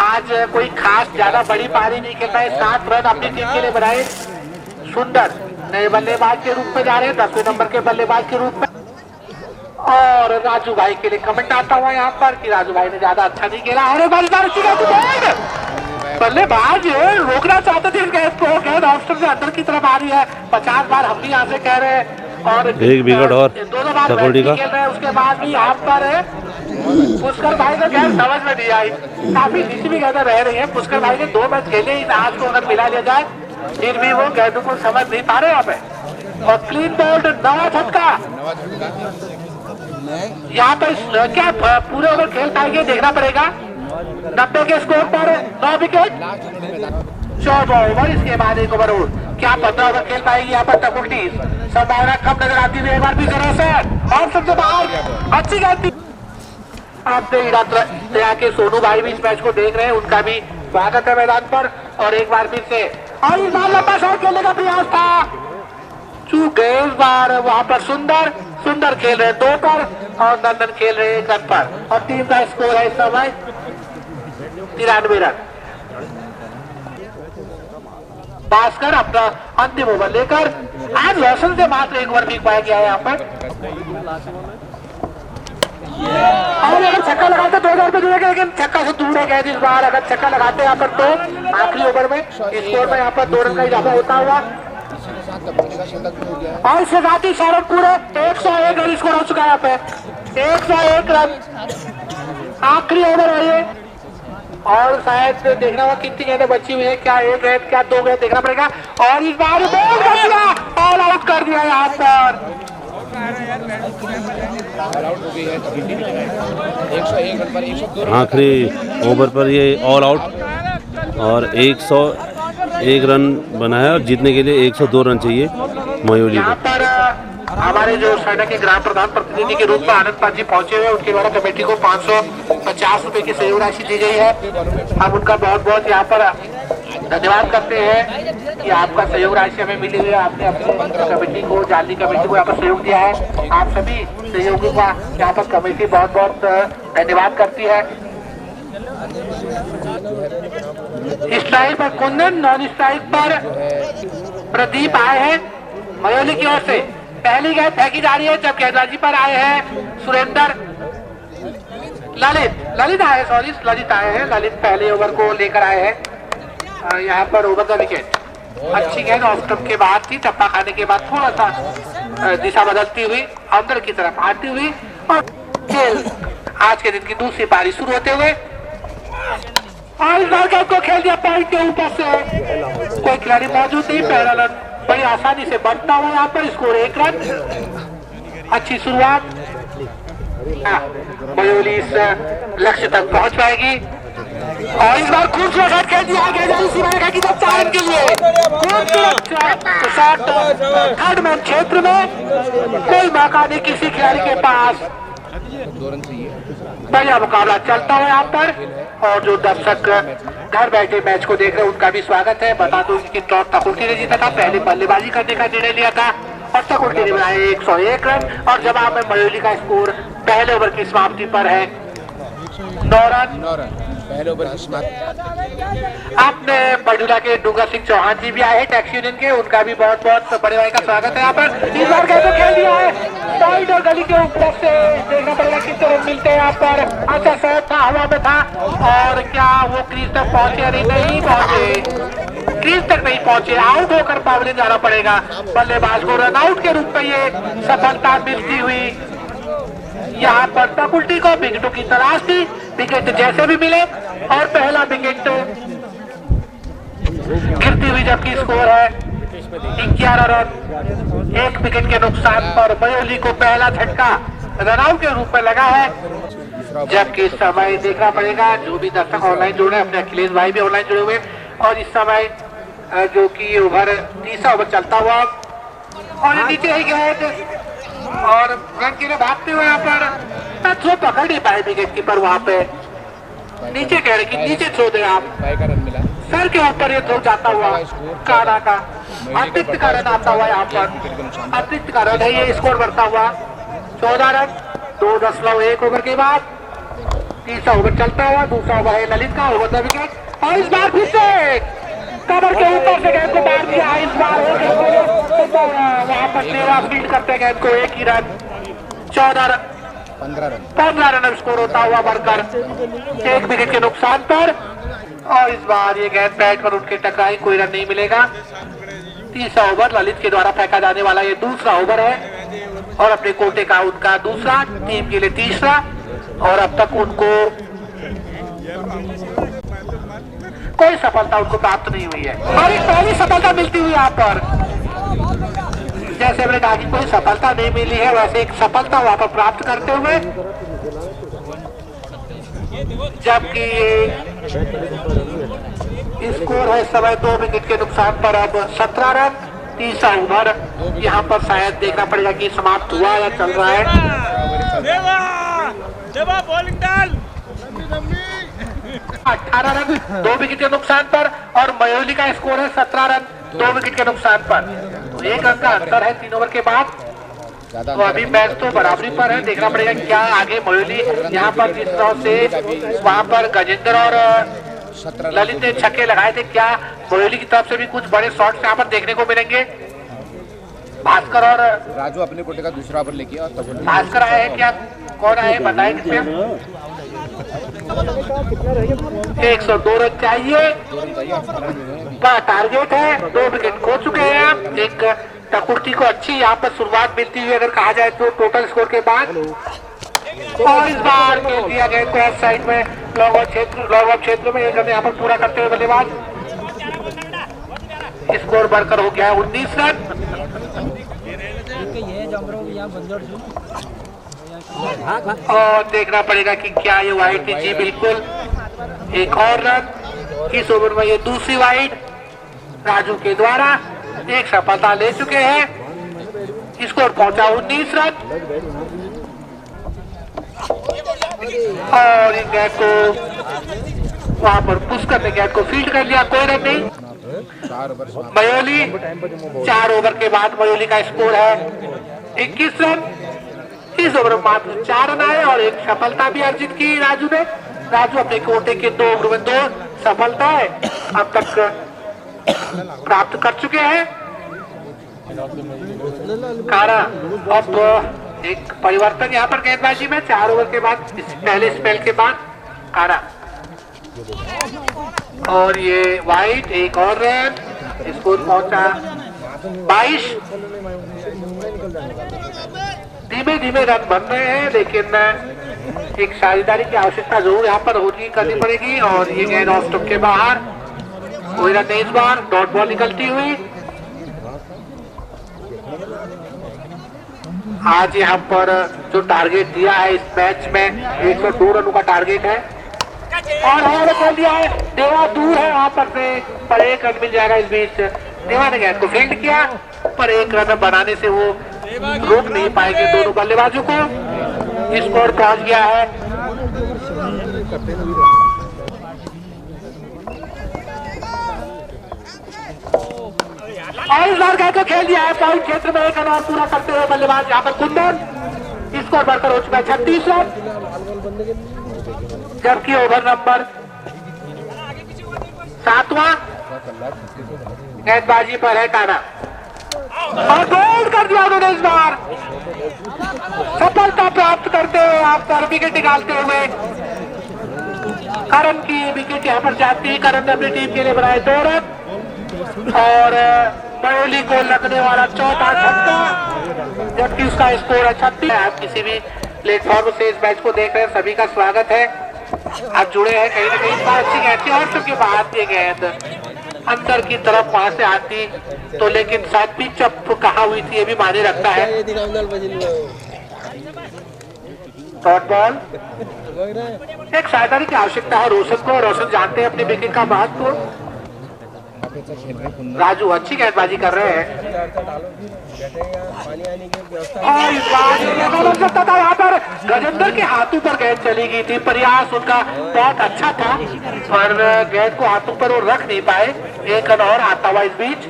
E: आज कोई खास ज्यादा बड़ी पारी नहीं खेलता है, 7 रन अपनी टीम के लिए बनाए। सुंदर नए बल्लेबाज के रूप में जा रहे हैं, 10वें नंबर के बल्लेबाज के रूप में। और राजू भाई के लिए कमेंट आता हुआ यहाँ पर कि राजू भाई ने ज्यादा अच्छा नहीं खेला। अरे बल्लेबाज रोकना चाहते थे, गेंद ऑफ स्टंप से अंदर की तरफ आ रही है। 50 बार हम भी यहाँ से कह रहे हैं। और
A: एक विकेट और
E: दोनों बार खेल रहे हैं, उसके बाद भी यहाँ पर पुष्कर भाई को गेंद समझ में नहीं आई। काफी नीचे भी गेंद रह रही है। पुष्कर भाई ने 2 मैच खेले, इस आज को अगर मिला लिया जाए फिर भी वो गेंदों को समझ नहीं पा रहे यहाँ पे। और क्लीन बोल्ड, नवा झटका। यहाँ पर क्या पूरे ओवर खेल पाएंगे, देखना पड़ेगा। 90 के स्कोर पर 9 विकेट, 14 ओवर, इसके बाद 1 ओवर और। क्या 15 ओवर खेल पाएगी यहाँ पर तकुल्टी? संभावना कम नजर आती है। एक बार भी जरा से और सबसे बाहर अच्छी गेंद। आपने दया के सोनू भाई भी इस मैच को देख रहे हैं, उनका भी स्वागत है मैदान पर। और एक बार फिर से और इस बार लंबा शॉट खेलने का प्रयास था, चूक गए इस बार। वहां पर सुंदर खेल रहे 2 पर और नंदन खेल रहे 1 रन पर। और टीम का स्कोर है इस समय 93 रन। भास्कर अपना अंतिम ओवर लेकर आज रोशन से मात्र 1 ओवर भी पाया गया है यहाँ पर। और अगर छक्का लगाते 2 ओवर पे जुड़ेगा, लेकिन छक्का से दूर है इस बार। अगर छक्का लगाते यहाँ पर तो आखिरी ओवर में स्कोर में यहाँ पर 2 रन का इजाफा होता हुआ। और इसके साथ ही शाहरुख पूरे 101 रन स्कोर हो चुका है यहाँ पे। 101 रन आखिरी ओवर है ये। और शायद देखना होगा कितनी गेंदें बची हुई है, क्या 1 गेंद क्या 2 गेंद देखना पड़ेगा। और इस बार बॉल कर दिया, ऑल आउट कर दिया यहाँ पर।
A: आखिरी ओवर पर ये ऑल आउट और 101 रन बना है और जीतने के लिए 102 रन चाहिए मयूली
E: यहाँ पर हमारे जो सड़क के ग्राम प्रधान प्रतिनिधि के रूप में आनंद पाजी पहुंचे हुए, उनके द्वारा कमेटी को 550 रुपए की सहयोग राशि दी गई है। हम उनका बहुत बहुत यहाँ पर धन्यवाद करते हैं कि आपका सहयोग राशि हमें मिली हुई है। आपने अपनी कमेटी को, जाली कमेटी को यहाँ पर सहयोग दिया है। आप सभी सहयोगियों का यहाँ पर कमेटी बहुत बहुत धन्यवाद करती है। स्ट्राइक पर कुंदन, नॉन स्ट्राइक पर प्रदीप आए हैं मयूली की ओर से। पहली गेंद फेंकी जा रही है, जब गेंदबाजी पर आए हैं सुरेंद्र, ललित आए हैं। ललित पहले ओवर को लेकर आए हैं यहाँ पर ओवर का विकेट। अच्छी गेंद ऑफ स्टंप के बाद थी, टप्पा खाने के बाद थोड़ा सा दिशा बदलती हुई अंदर की तरफ आती हुई। और खेल आज के दिन की दूसरी पारी शुरू होते हुए और इस बार को खेल दिया पॉइंट के ऊपर से। कोई खिलाड़ी मौजूद नहीं, पहला रन बड़ी आसानी से बनता हुआ यहाँ पर। Score 1 run. अच्छी शुरुआत, मयूली इस लक्ष्य तक पहुंच पाएगी। और इस बार खूबसूरत शॉट खेल दिया गया की 4 रन के लिए। शॉट थर्ड मैन क्षेत्र में, कोई मौका नहीं किसी खिलाड़ी के पास।
C: 2 रन चाहिए।
E: बढ़िया मुकाबला चलता है यहाँ पर। और जो दर्शक घर बैठे मैच को देख रहे हैं उनका भी स्वागत है। बता दूं कि टॉस तकुल्टी ने जीता था, पहले बल्लेबाजी करने का निर्णय लिया था और तकुल्टी ने बनाए 101 रन। और जवाब में मयूली का स्कोर पहले ओवर की समाप्ति पर है 9 रन।
C: पहले ओवर की समाप्ति।
E: आपने बडूला के डूंगर सिंह चौहान जी भी आए हैं टैक्सी यूनियन के, उनका भी बहुत बहुत बड़े भाई का स्वागत है यहाँ पर। इस बार कैसे खेल दिया है साइड और गली के ऊपर से, देखना पड़ेगा कितने रन मिलते हैं यहाँ पर। अच्छा शॉट था, हवा में था और क्या वो क्रीज तक पहुंचे? नहीं पहुंचे, क्रीज तक नहीं पहुंचे। आउट होकर पावले जाना पड़ेगा। बल्लेबाज को रन आउट के रूप में ये सफलता मिलती हुई यहाँ पर तकुल्टी को विकेटों की तलाश थी। विकेट जैसे भी मिले और पहला विकेट गिरती हुई जबकि स्कोर है 11 रन। 1 विकेट के नुकसान पर मयूली को पहला झटका रन आउट के रूप में लगा है। जबकि इस समय देखना पड़ेगा, जो भी दर्शक ऑनलाइन जुड़े, अपने अखिलेश भाई भी ऑनलाइन जुड़े हुए, और इस समय जो कि ओवर तीसरा ओवर चलता हुआ और नीचे ही गए और रन के लिए भागते हुए यहाँ पर थ्रो पकड़ नहीं पाए विकेट कीपर। वहां पे नीचे कह रहे कि नीचे थ्रो दे आप।
C: का रन मिला।
E: सर के ऊपर ये थ्रो जाता हुआ कारा का अतिरिक्त का रन आता हुआ यहाँ पर अतिरिक्त का रन है ये स्कोर बढ़ता हुआ 14 रन 2.1 ओवर के बाद तीसरा ओवर चलता हुआ दूसरा ओवर है ललित का ओवर द विकेट और इस बार फिर से कवर के ऊपर से गेंद को मार दिया इस बार वहां पर सेवा फील्ड करते गेंद को एक ही रन 15 रन स्कोर होता हुआ बढ़कर 1 विकेट के नुकसान पर और इस बार ये गेंद बैट पर उनके टकराई कोई रन नहीं मिलेगा। तीसरा ओवर ललित के द्वारा फेंका जाने वाला ये दूसरा ओवर है और अपने कोटे का उनका दूसरा टीम के लिए तीसरा और अब तक उनको कोई सफलता उनको प्राप्त नहीं हुई है और एक पहली सफलता मिलती हुई यहाँ पर जैसे हमने कहा कि कोई सफलता नहीं मिली है वैसे एक सफलता वहां पर प्राप्त करते हुए जबकि स्कोर है समय 2 विकेट के नुकसान पर अब 17 रन। तीसरा ओवर यहाँ पर शायद देखना पड़ेगा कि समाप्त हुआ या चल रहा है।
F: बॉलिंग डाल
E: 18 रन 2 विकेट के नुकसान पर और मयूली का स्कोर है 17 रन 2 विकेट के नुकसान पर। तो 1 रन का अंतर है 3 ओवर के बाद। तो अभी मैच तो बराबरी पर है, देखना पड़ेगा क्या आगे मयूली यहाँ पर जिस तरह से वहां पर गजेंद्र और ललित ने छक्के लगाए थे, क्या मयूली की तरफ से भी कुछ बड़े शॉट्स यहाँ पर देखने को मिलेंगे। भास्कर और
C: राजू अपने कोटे का दूसरा ओवर लेके और तब
E: भास्कर आए हैं, क्या कौन आए बताए कितने 102 रन चाहिए का टारगेट है। 2 विकेट खो चुके हैं। एक टकुर्ती को अच्छी यहाँ पर शुरुआत मिलती हुई अगर कहा जाए तो टोटल स्कोर के बाद और इस बार खेल दिया गया क्रॉस साइड में लॉग ऑफ क्षेत्र में 1 रन यहाँ पर पूरा करते हुए बल्लेबाज। स्कोर बढ़कर हो गया है 19 रन और देखना पड़ेगा कि क्या ये वाइड जी बिल्कुल। एक और रन इस ओवर में ये दूसरी वाइड राजू के द्वारा एक सफलता ले चुके हैं। स्कोर पहुंचा 19 रन और इन गेंद को वहां पर पुश करने गेंद को फील्ड कर लिया, कोई रन नहीं। मयूली 4 ओवर के बाद मयूली का स्कोर है 21 रन। इस ओवर में मात्र 4 रन आए और एक सफलता भी अर्जित की राजू ने। राजू अपने कोटे के 2 ओवर में 2 सफलताएं अब तक प्राप्त कर चुके हैं। कारा अब एक परिवर्तन यहाँ पर गेंदबाजी में 4 ओवर के बाद पहले स्पेल के बाद कारा और ये वाइड एक और रन। स्कोर पहुंचा 22। धीमे धीमे रन बन रहे हैं लेकिन एक साझेदारी की आवश्यकता जरूर यहाँ पर होगी करनी पड़ेगी और ये गेंद ऑफ स्टंप के बाहर, कोई रन नहीं इस बार। डॉट बॉल निकलती हुई आज यहाँ पर जो टारगेट दिया है इस मैच में 102 रनों का टारगेट है और कर दिया है। देवा दूर है वहां पर से पर 1 रन मिल जाएगा। इस बीच देवा ने गेंद को फील्ड किया पर 1 रन बनाने से वो रोक नहीं पाएंगे दोनों बल्लेबाजों को। स्कोर पहुंच गया है और इस बार गेंद को खेल दिया है पॉइंट क्षेत्र में 1 रन और पूरा करते हुए बल्लेबाज यहाँ पर कुंदन। स्कोर बढ़कर हो चुका है 36 रन जबकि ओवर नंबर 7वां गेंदबाजी पर है काना और गोल कर दिया उन्होंने। इस बार सफलता प्राप्त करते हुए यहाँ पर विकेट निकालते हुए करण की विकेट यहाँ पर जाती है। करण ने अपनी टीम के लिए बनाए 2 रन और मयूली को लगने वाला चौथा छक्का जबकि उसका स्कोर है 36। आप किसी भी प्लेटफॉर्म से इस मैच को देख रहे हैं सभी का स्वागत है। आप जुड़े हैं कहीं ना कहीं इस बार अच्छी गेंद थी और क्योंकि बाहर ये गेंद अंदर की तरफ वहां से आती तो लेकिन शायद पिच अप कहाँ हुई थी ये भी मायने रखता है। डॉट बॉल एक साझेदारी की आवश्यकता है रोशन को। रोशन जानते हैं अपने विकेट का महत्व
C: काफी अच्छा खेल रहे हैं।
E: राजू अच्छी गेंदबाजी कर रहे हैं और इस बार ये लग सकता था, यहाँ पर गजेंद्र के हाथों पर गेंद चली गई थी। प्रयास उनका बहुत अच्छा था पर गेंद को हाथों पर वो रख नहीं पाए। एक रन और आता हुआ इस बीच।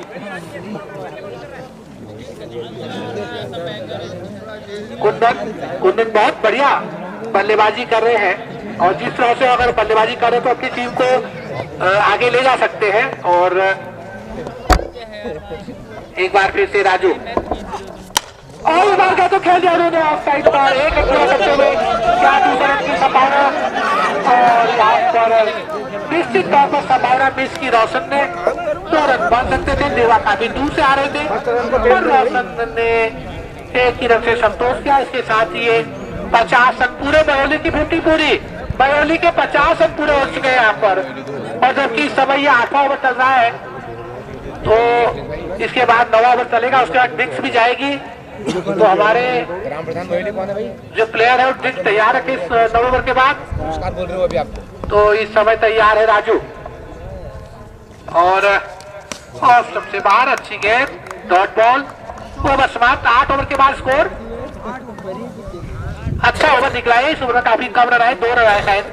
E: कुंदन बहुत बढ़िया बल्लेबाजी कर रहे हैं और जिस तरह से अगर बल्लेबाजी करें तो अपनी टीम को आगे ले जा सकते हैं। और एक बार फिर से राजू और इस बार क्या तो खेल दिया उन्होंने ऑफ साइड पर। एक रन करते हुए क्या दूसरे रन की संभावना और यहाँ पर निश्चित तौर पर संभावना मिस की। रोशन ने 2 रन बन सकते थे, देवा काफी दूर से आ रहे थे और रोशन ने एक ही रन से संतोष किया। इसके साथ ये 50 रन पूरे बयोली की 50 पूरी, बयोली के 50 रन पूरे हो चुके हैं यहाँ पर। और जबकि इस समय ये 8वां ओवर चल रहा है तो इसके बाद 9वां ओवर चलेगा, उसके बाद डिक्स भी जाएगी। तो हमारे
C: ग्राम प्रधान मोहिनी कौन है भाई?
E: जो प्लेयर है वो डिक्स तैयार रखे इस 9 ओवर के बाद।
C: नमस्कार बोल रहे हो अभी आपको।
E: तो इस समय तैयार है राजू और सबसे बाहर अच्छी गेंद, डॉट बॉल। ओवर समाप्त, 8 ओवर के बाद स्कोर। अच्छा ओवर निकला है, इस ओवर काफी कम रन आए, 2 रन आए शायद।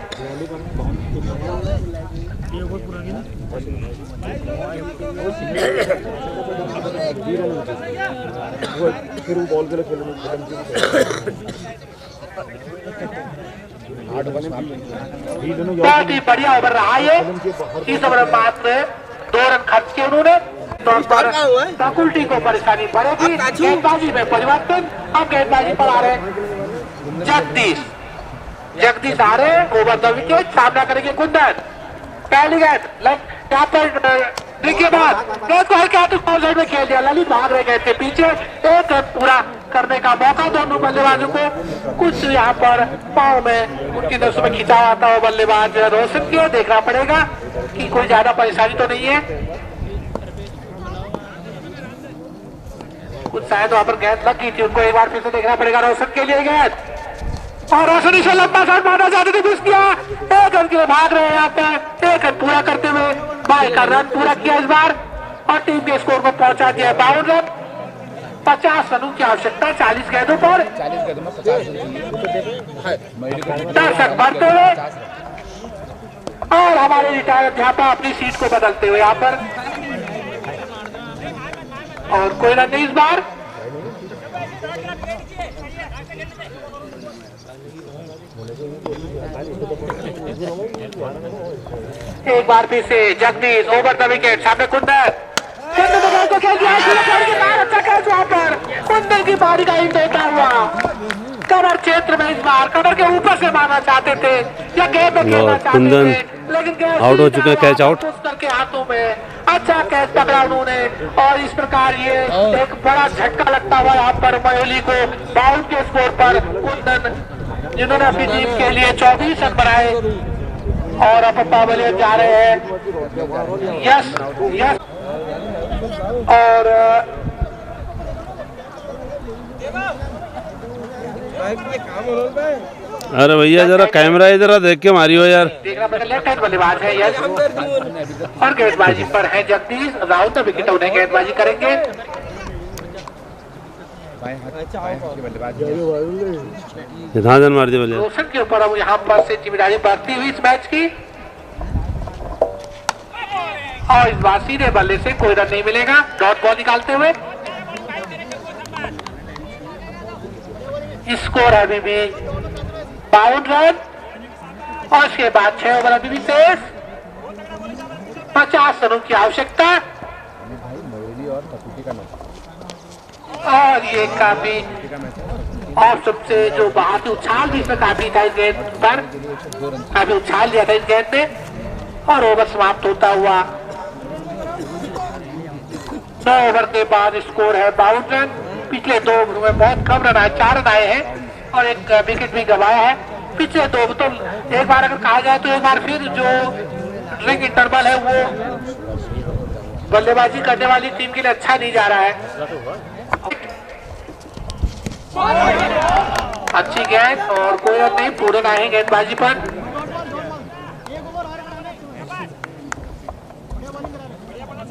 E: बहुत ही बढ़िया ओवर रहा ये। इस ओवर मात्र 2 रन खर्च किए उन्होंने। टीम को परेशानी बढ़ेगी। गेंदबाजी में परिवर्तन, हम गेंदबाजी पर आ रहे हैं जगदीश आ रहे हैं ओवर द विकेट। सामना करेंगे कुंदन। पहली गेंद यहाँ पर देखिए बाद गेंद को हल्के हाथों साइड में खेल दिया। ललित भाग रहे गेंद के पीछे। एक रन पूरा करने का मौका दोनों बल्लेबाजों को। कुछ यहाँ पर पाँव में उनकी नसों में खिंचाव आता हुआ बल्लेबाज रोशन की देखना पड़ेगा कि कोई ज्यादा परेशानी तो नहीं है। कुछ शायद वहां पर गेंद लग गई थी, उनको एक बार फिर से देखना पड़ेगा। रोशन के लिए गेंद और रोशन इसे लंबा शॉट मारना चाहते थे, मिस किया। 1 रन के लिए भाग रहे हैं यहाँ पर। 1 रन पूरा करते हुए 22 का रन पूरा किया इस बार और टीम के स्कोर को पहुंचा दिया 52 रन। 50 रनों की आवश्यकता 40 गेंदों पर।
C: 40 गेंदों में 50 रन।
E: दर्शक बढ़ते हुए और हमारे रिटायर्ड अध्यापक अपनी सीट को बदलते हुए यहाँ पर। और कोई रन नहीं इस बार। एक बार फिर से जगदीश ओवर द विकेट। सामने कुंदन को खेल दिया। अच्छा कैच वहां पर कुंदन की बारी का हिट देता हुआ कमर क्षेत्र में। इस बार कमर के ऊपर से मारना चाहते थे या गेंद में खेलना चाहते थे, लेकिन
A: आउट हो चुके हैं। कैच आउट
E: के हाथों में अच्छा कैच पकड़ा उन्होंने और इस प्रकार ये एक बड़ा झटका लगता हुआ यहाँ पर मयोली को। बाउंड के स्कोर पर कुंदन जिन्होंने अपनी टीम के लिए 24 रन बनाए और अब पावले जा रहे हैं। यस और
A: अरे भैया जरा कैमरा इधर देख के मारियो यार।
E: देखना पड़ेगा। लेफ्ट हैंड बल्लेबाज है यस और गेंदबाजी पर है जगदीश। राउंड द विकेट उन्हें गेंदबाजी करेंगे।
A: धांधन मार दिया बल्ले।
E: रोशन के ऊपर अब यहाँ पर से जिम्मेदारी बढ़ती हुई इस मैच की और इस बार सीधे बल्ले से कोई रन नहीं मिलेगा। डॉट बॉल निकालते हुए स्कोर अभी भी 52 रन और उसके बाद 6 ओवर अभी भी शेष। 50 रनों की आवश्यकता और ये काफी और सबसे जो बाहर उछाल भी इसमें काफी था इस गेंद पर। काफी उछाल दिया था इस गेंद में और ओवर समाप्त होता हुआ 9 ओवर के बाद स्कोर है 52 रन। पिछले 2 ओवर में बहुत कम रन आए, 4 रन आए हैं और एक विकेट भी गंवाया है। पिछले 2 तो एक बार अगर कहा जाए तो एक बार फिर जो ड्रिंक इंटरवल है वो बल्लेबाजी करने वाली टीम के लिए अच्छा नहीं जा रहा है। अच्छी गेंद और कोई रन नहीं, पूरे आए गेंदबाजी पर।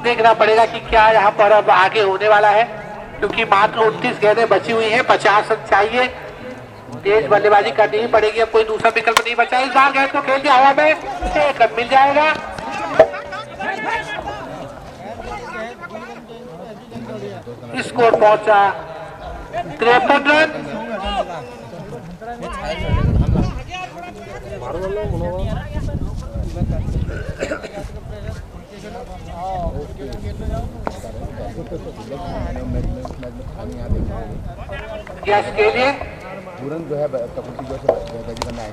E: देखना पड़ेगा कि क्या यहाँ पर अब आगे होने वाला है, क्योंकि मात्र 29 गेंदें बची हुई हैं, 50 रन चाहिए। तेज बल्लेबाजी करनी ही पड़ेगी, अब कोई दूसरा विकल्प नहीं बचा। इस बार गेंद को खेल दिया हवा में, 1 रन मिल जाएगा। स्कोर पहुंचा 53 रन। यस के लिए
C: तुरंत जो है तकनीकी जो है बनना है।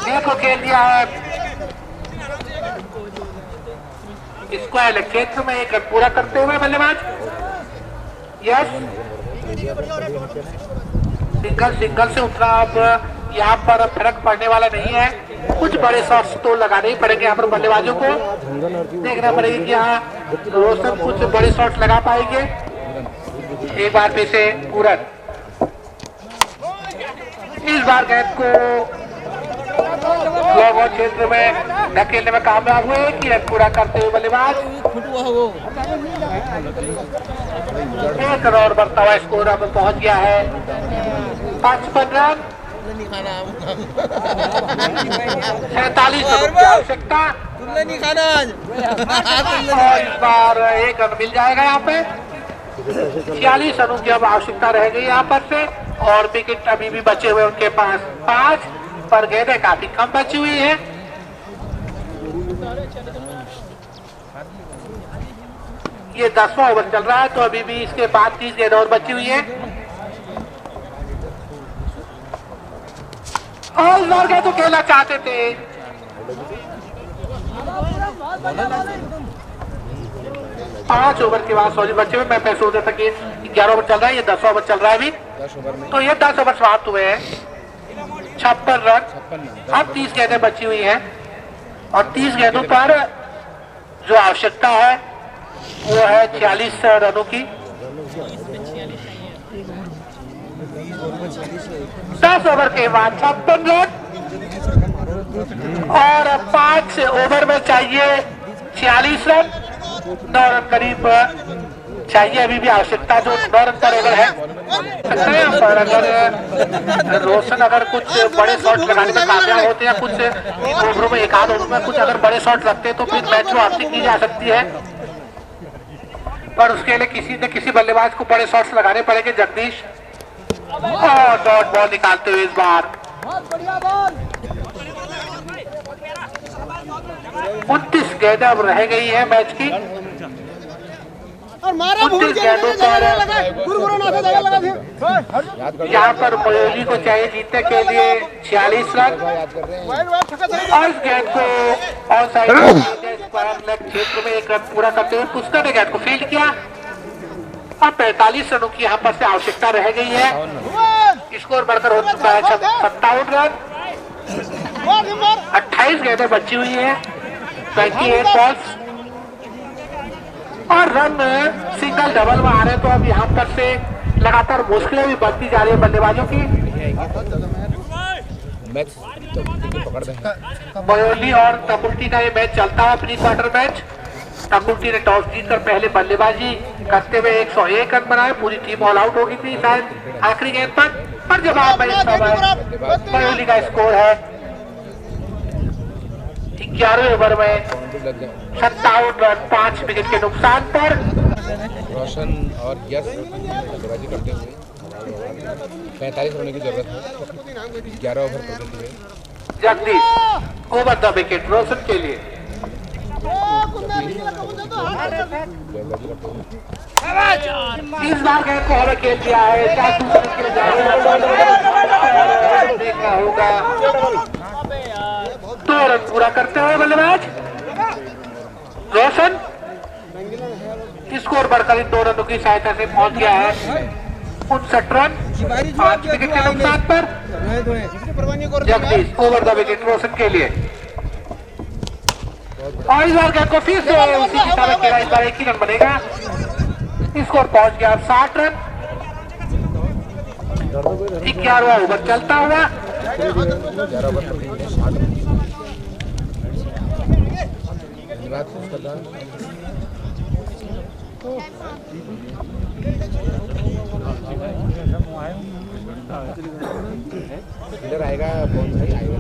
E: देखो खेल दिया है, इसको अलग क्षेत्र में 1 रन पूरा करते हुए बल्लेबाज। यस, सिंगल से उतना अब यहाँ पर फर्क पड़ने वाला नहीं है। कुछ बड़े शॉट्स तो लगाने ही पड़ेंगे यहाँ पर बल्लेबाजों को। देखना पड़ेगा कि यहाँ रोशन कुछ बड़े शॉट्स लगा पाएंगे। एक बार फिर से पूरा इस बार गेंद को लॉग आउट क्षेत्र में धकेलने में कामयाब हुए कि रन पूरा करते हुए बल्लेबाज। 1 रन और बढ़ता हुआ स्कोर अब पहुंच गया है 55 रन। 47 रन की आवश्यकता और इस बार 1 रन मिल जाएगा यहाँ पे। 46 रनों की अब आवश्यकता रह गई यहाँ पर से, और विकेट अभी भी बचे हुए उनके पास 5 पर गेंदें काफी कम बची हुई है। ये 10वां ओवर चल रहा है, तो अभी भी इसके बाद 30 गेंद और बची हुई है। और इस बार गेंद तो खेलना चाहते थे, 5 ओवर के बाद सॉरी बच्चे हुए। मैं महसूस होता था कि 11 ओवर चल रहा है, ये 10वां ओवर चल रहा है अभी। तो ये 10 ओवर समाप्त हुए हैं, 56 रन। अब 30 गेंदें बची हुई हैं, और 30 गेंदों पर जो आवश्यकता है वो है 46 रनों की। 10 ओवर के बाद 56 रन, और 5 ओवर में चाहिए 46 रन। 9 रन करीब चाहिए, अभी भी आवश्यकता जो 9 रन पर ओवर है। पर अगर रोशन अगर कुछ बड़े शॉट लगाने में कामयाब होते हैं, कुछ ओवरों में 1 आध ओवर में कुछ अगर बड़े शॉट लगते हैं, तो फिर मैच में वापसी की जा सकती है। पर उसके लिए किसी न किसी बल्लेबाज को बड़े शॉट्स लगाने पड़ेंगे। जगदीश और डॉट बॉल निकालते हुए इस बार 29 गेंदें अब रह गई है मैच की। 29 गेंदों पर यहाँ पर मयूली को चाहिए जीतने के लिए 46 रन, और इस गेंद को ऑन साइड क्षेत्र में 1 रन पूरा करते हुए पुष्कर ने गेंद को फील्ड किया। अब 45 रनों की यहाँ पर से आवश्यकता रह गई है। स्कोर बढ़कर हो चुका है 57 रन। 28 गेंदें बची हुई है, 28 बॉल्स, और रन सिंगल डबल में आ रहे हैं। तो अब यहाँ पर से लगातार मुश्किलें भी बढ़ती जा रही है बल्लेबाजों की। मयूली और तकुल्टी का ये मैच चलता है, प्री क्वार्टर मैच। तकुल्टी ने टॉस जीतकर पहले बल्लेबाजी करते हुए 101 रन बनाए। पूरी टीम ऑल आउट हो गई थी शायद आखिरी गेंद पर जवाब मयूली का स्कोर है 11वें ओवर में 57 रन 5 विकेट के नुकसान पर।
C: रोशन और यश बल्लेबाजी करते हुए 45 रन की जरूरत है 11 ओवर करते हुए।
E: जगदीश ओवर द विकेट रोशन के लिए। इस बार गेंद को हमें खेल दिया है, देखना होगा 2 रन पूरा करते हुए बल्लेबाज रोशन। स्कोर बढ़कर 2 रनों की सहायता से पहुंच गया है 59 रन 5 विकेट के नुकसान पर। जगदीश ओवर द विकेट रोशन के लिए। और इस बार गेंद को फिर से उसी की तरह खेला, इस बार 1 ही रन बनेगा। स्कोर पहुंच गया 60 रन। 11वां ओवर चलता हुआ।
C: इधर आएगा कौन सा आएगा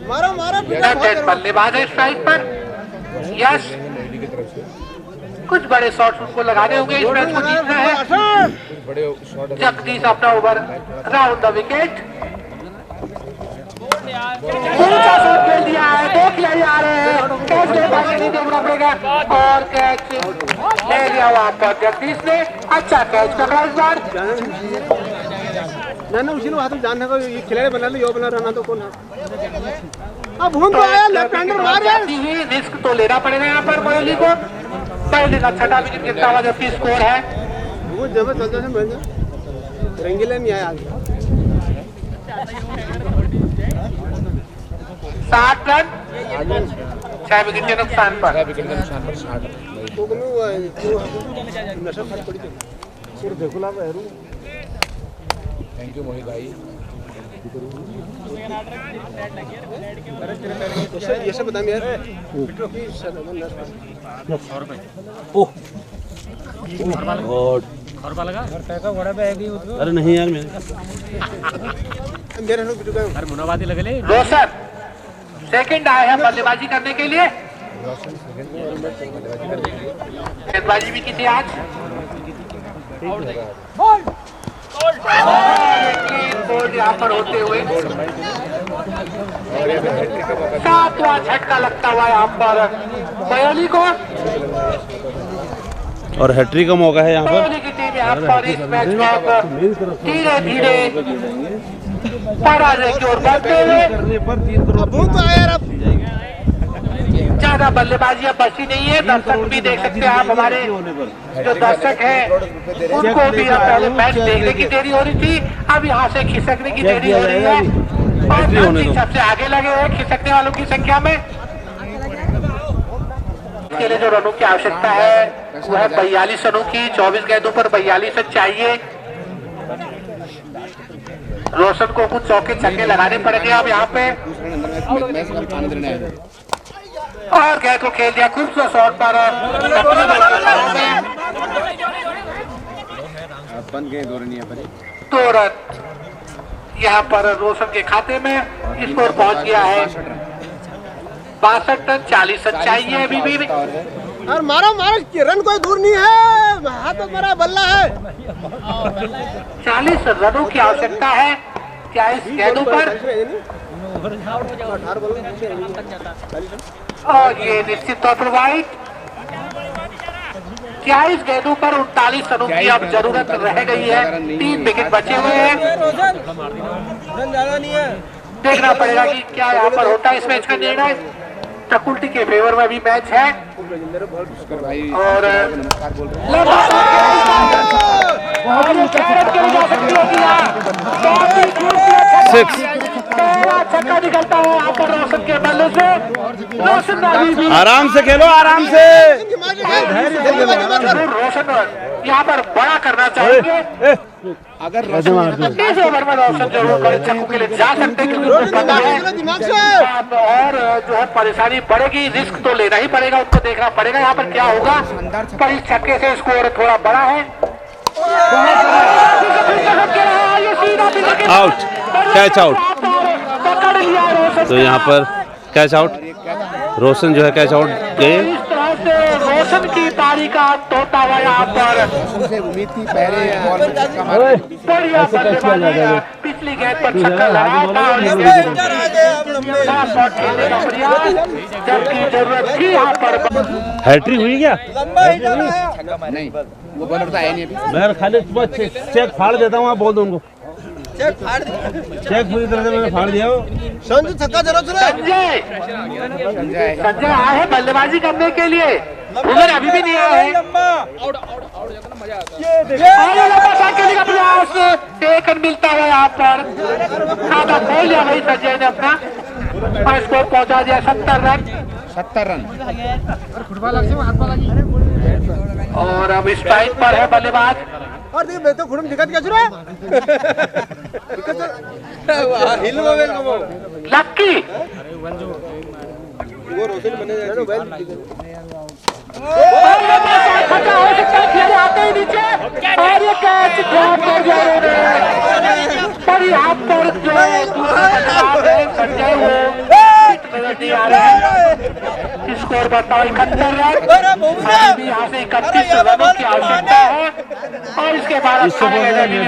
D: मारो मारो
E: बल्लेबाज है स्ट्राइक पर। यस,
C: मोहाली की तरफ से
E: कुछ बड़े शॉट्स उनको लगाने होंगे इस मैच को जीतना है।
C: बड़े शॉट
E: जगदीश अपना ओवर राउंड द विकेट। ऊंचा शॉट खेल दिया है, देख लिया यार, कैच ले पाएंगे नहीं देखना पड़ेगा और कैच ले लिया वहां पर जगदीश ने। अच्छा कैच पकड़ा इस बार।
D: ना उसी ने हाथ जानने को ये खिलाड़ी बना लो, यो बना रहना तो कौन है। अब भून तो आया, लेफ्ट हैंडर मार यार।
E: रिस्क तो लेना पड़ेगा यहाँ पर मोहाली को। पहले का छठा विकेट गिरता हुआ जबकि स्कोर है
D: वो जब चलते से मिल जाए रंगीला नहीं आया
E: 60 रन 6 विकेट के नुकसान पर।
C: 6 विकेट के नुकसान पर 60
D: तो कनु नशा फट पड़ी सिर देखो ला हरू।
C: थैंक यू मोहित भाई।
D: ये सब बता यार
A: अरे नहीं यार मेरे
E: रोशन सेकंड आए हैं बल्लेबाजी करने के लिए। गेंदबाजी भी की थी आज। बोल्ड यहाँ पर होते हुए 7वां झटका लगता हुआ यहाँ पर मोहाली को।
A: और हैट्रिक का मौका है यहाँ पर।
E: मोहाली की टीम यहाँ पर इस मैच में धीरे धीरे पराजय की ओर बढ़ते हुए।
D: भून तो आया यार। अब
E: ज्यादा बल्लेबाजी अब बची नहीं है। दर्शक भी देख सकते हैं आप, हमारे जो दर्शक हैं उनको भी अब पहले मैच देखने की देरी हो रही थी, अब यहाँ से खिसकने की देरी हो रही है और सबसे आगे लगे हैं खिसकने वालों की संख्या में। इसके लिए जो रनों की आवश्यकता है वो है 42 रनों की। 24 गेंदों पर 42 रन चाहिए। रोशन को कुछ चौके छक्के लगाने पड़ेंगे अब यहाँ पे। और कैच को खेल दिया खूबसूरत शॉट पर। दो रन यहाँ पर रोशन के खाते में। स्कोर पहुंच गया है 62 रन। 40 रन चाहिए अभी भी।
D: और मारो मारो, रन कोई दूर नहीं है, हाथ तो मारा बल्ला है।
E: 40 रनों की आवश्यकता है 23 गेंदों पर। और ये निश्चित तौर पर वाइट। 23 गेंदों पर 39 रनों की अब जरूरत रह गई है। 3 विकेट बचे हुए हैं। देखना पड़ेगा कि क्या यहाँ पर होता है इस मैच का निर्णय। चकुल्टी के फेवर में भी मैच है और छक्का निकलता है यहाँ पर रोशन के बल्ले से। रोशन
A: आराम से खेलो, आराम से।
E: रोशन यहाँ पर बड़ा करना चाहेंगे।
C: अगर
E: इस ओवर में रोशन जरूर बड़े छक्कों के लिए जा सकते हैं क्योंकि उनको पता है और जो है परेशानी बढ़ेगी। रिस्क तो लेना ही पड़ेगा, उनको देखना पड़ेगा यहाँ पर क्या होगा। पर इस छक्के से स्कोर थोड़ा बड़ा है।
A: Out, catch out.
E: पकड़ लिया रोशन।
A: तो यहाँ पर कैच आउट, रोशन जो है कैच आउट गए।
E: इस तरह से रोशन की पारी का तोता हुआ यहाँ पर
C: से उम्मीद थी पहले बॉल में छक्का मारा।
E: बढ़िया बल्लेबाजी। पिछली गेंद पर छक्का लगाया था और जबकि जरूरत थी यहाँ पर।
A: हैट्रिक हुई क्या?
C: नहीं, वो बॉलर तो आया नहीं अभी।
A: मैं खाली चेक फाड़ देता हूँ, आप बोल दो उनको। चेक पूरी तरह से मैंने फाड़ दिया।
D: संजू छक्का जरूर
E: संजय आए हैं बल्लेबाजी करने के लिए। उधर अभी भी नहीं आया है। का प्रयास एक रन मिलता है यहाँ पर। खाता खोल लिया भाई संजय ने अपना और स्कोर पहुंचा दिया 70 रन।
C: 70 रन।
E: और अब स्ट्राइक पर है बल्लेबाज।
D: और देखिए मैं तो खुड़म दिक्कत क्या चुरा हिल में
E: लक्की आते ही नीचे और ये कैच ड्रॉप कर दिया उन्होंने। पर यहाँ पर जो संजय वो नहीं आ रहे हैं। स्कोर बताओ 71 रन। अभी यहाँ से 31 रनों की आवश्यकता है और इसके बाद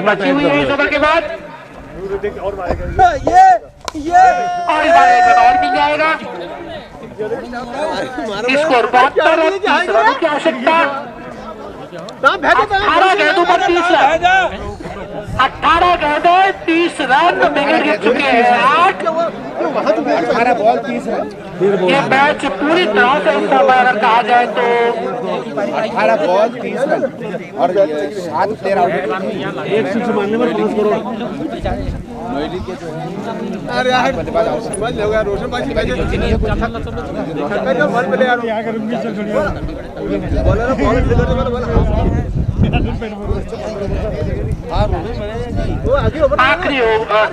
E: बची हुई है इस ओवर के बाद और इस बार एक रन और मिल जाएगा। स्कोर 72 रन, 30 रनों की आवश्यकता। 18 गेंदों पर 30 रन, 18 गेंदों 30 रन विकेट गिर चुके हैं।
C: 18 बॉल 30 रन।
E: ये मैच पूरी तरह से इस समय अगर कहा जाए तो
C: 18 बॉल 30 रन और 7 प्लेयर आउट।
A: 1 सिक्स मारने में 5 करोड़।
C: नोएली के जो
D: अरे यार बल्लेबाज समझ ले होगा रोशन बाजी भाई नहीं है कुछ बॉल पे ले यार क्या करूं नहीं चल छोड़िए बॉलर बॉल से कर बॉल वो आगे ओवर
E: आखिरी ओवर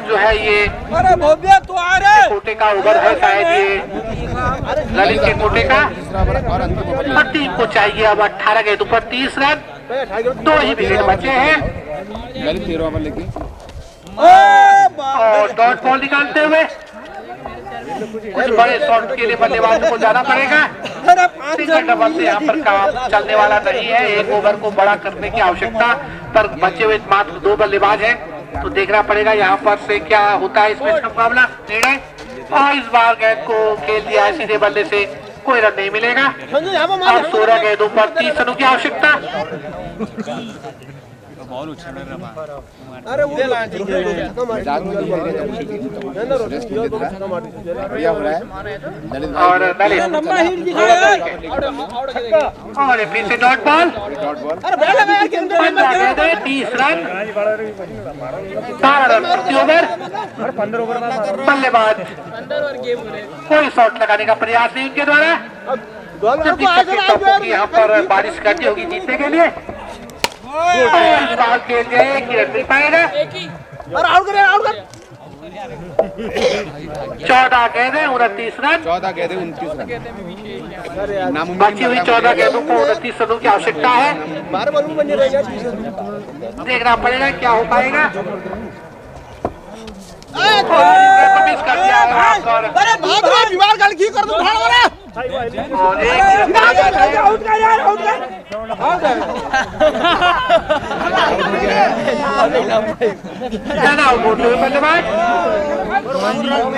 E: जो है ये
D: अरे भोबिया तू आ रे
E: कोटे का ओवर है शायद ये ललित के कोटे का।
C: और अंतिम ओवर
E: और टीम को चाहिए अब 18 गेंदों पर 30 रन, 2 ही विकेट बचे हैं
C: ललित 13 ओवर लेके
E: और डॉट बॉल निकालते हुए कुछ बड़े शॉट के लिए बल्लेबाज को जाना पड़ेगा। सिंगल डबल से यहाँ पर काम चलने वाला नहीं है। एक ओवर को बड़ा करने की आवश्यकता पर बचे हुए मात्र 2 बल्लेबाज हैं तो देखना पड़ेगा यहाँ पर से क्या होता है इस मैच का मुकाबला निर्णय। और इस बार गेंद को खेल दिया है सीधे बल्ले से, कोई रन नहीं मिलेगा और 16 गेंदों पर 30 रनों की आवश्यकता।
D: अरे वो
C: बढ़िया हो रहा है ललित
E: और ललित और फिर से डॉट बॉल।
D: अरे बड़ा लगा यार गेंद
E: 30 रन, 12 रन प्रति ओवर। बल्लेबाज कोई शॉट लगाने का प्रयास नहीं उनके द्वारा। यहाँ पर बारिश करनी होगी जीतने के लिए। इस बार खेल गए एक ही रन मिल पाएगा।
D: और आउट कर
E: 14 गेंदें 29 रन,
C: 14 गेंदें 29 रन।
E: बची हुई 14 गेंदों को 29 रनों की आवश्यकता है।
D: 12 बॉल में बन रहेगा
E: देखना पड़ेगा क्या हो पाएगा।
D: अरे भाग रे बीमार गल की कर दूं भाड़ वाला
E: और एक
D: आउट कर यार आउट कर
E: ज्यादा आउट होते हुए बल्लेबाज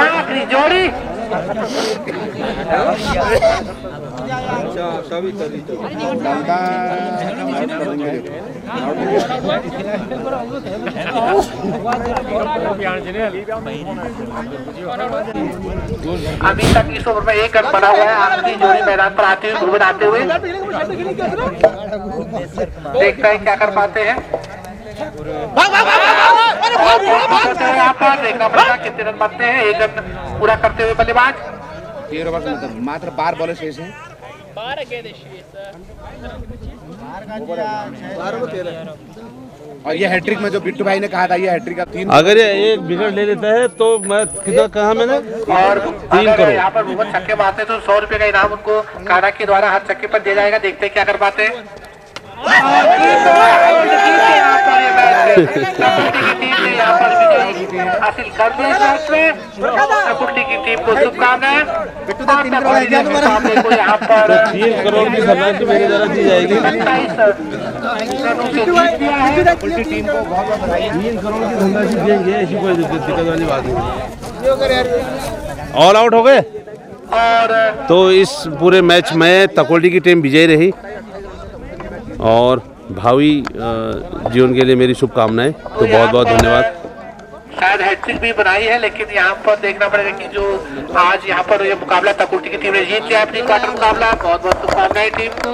E: आखिरी जोड़ी। अभी तक इस ओवर में 1 रन बना हुआ है। आखिरी जोड़ी मैदान पर आते हुए घूम आते हुए देखते हैं क्या कर पाते हैं। यहाँ पर देखना पड़ेगा कितने रन बनते हैं। 1 रन पूरा करते हुए बल्लेबाज
C: 13 ओवर मतलब मात्र 12 बॉल शेष है। और ये हैट्रिक में जो बिट्टू भाई ने कहा था ये हैट्रिक का 3
A: अगर ये एक विकेट ले लेता है तो मैं कितना कहा मैंने
E: और
A: 3 करोड़।
E: यहाँ पर मोहम्मद छक्के मारते तो 100 रुपए का इनाम उनको काड़ा के द्वारा हर छक्के पर दिया जाएगा। देखते हैं क्या कर पाते हैं। हासिल कर दिया मैच में कुट्टी की टीम को शुभकामनाएं। यहाँ पर
A: 3 करोड़ की धनराशि मेरे द्वारा दी जाएगी।
E: 27 रनों से जीत दिया है।
C: टीम को बहुत बहुत बधाई।
A: 3 करोड़ की धनराशि देंगे, ऐसी कोई दिक्कत वाली बात नहीं। ऑल आउट हो गए
E: और
A: तो इस पूरे मैच में तकोल्डी की टीम विजयी रही और भावी जीवन के लिए मेरी शुभकामनाएं। तो बहुत बहुत धन्यवाद।
E: शायद हैट्रिक भी बनाई है लेकिन यहाँ पर देखना पड़ेगा कि जो आज यहाँ पर ये मुकाबला तकोल्डी की टीम ने जीत लिया अपनी क्वार्टर मुकाबला। बहुत बहुत शुभकामनाएं टीम को।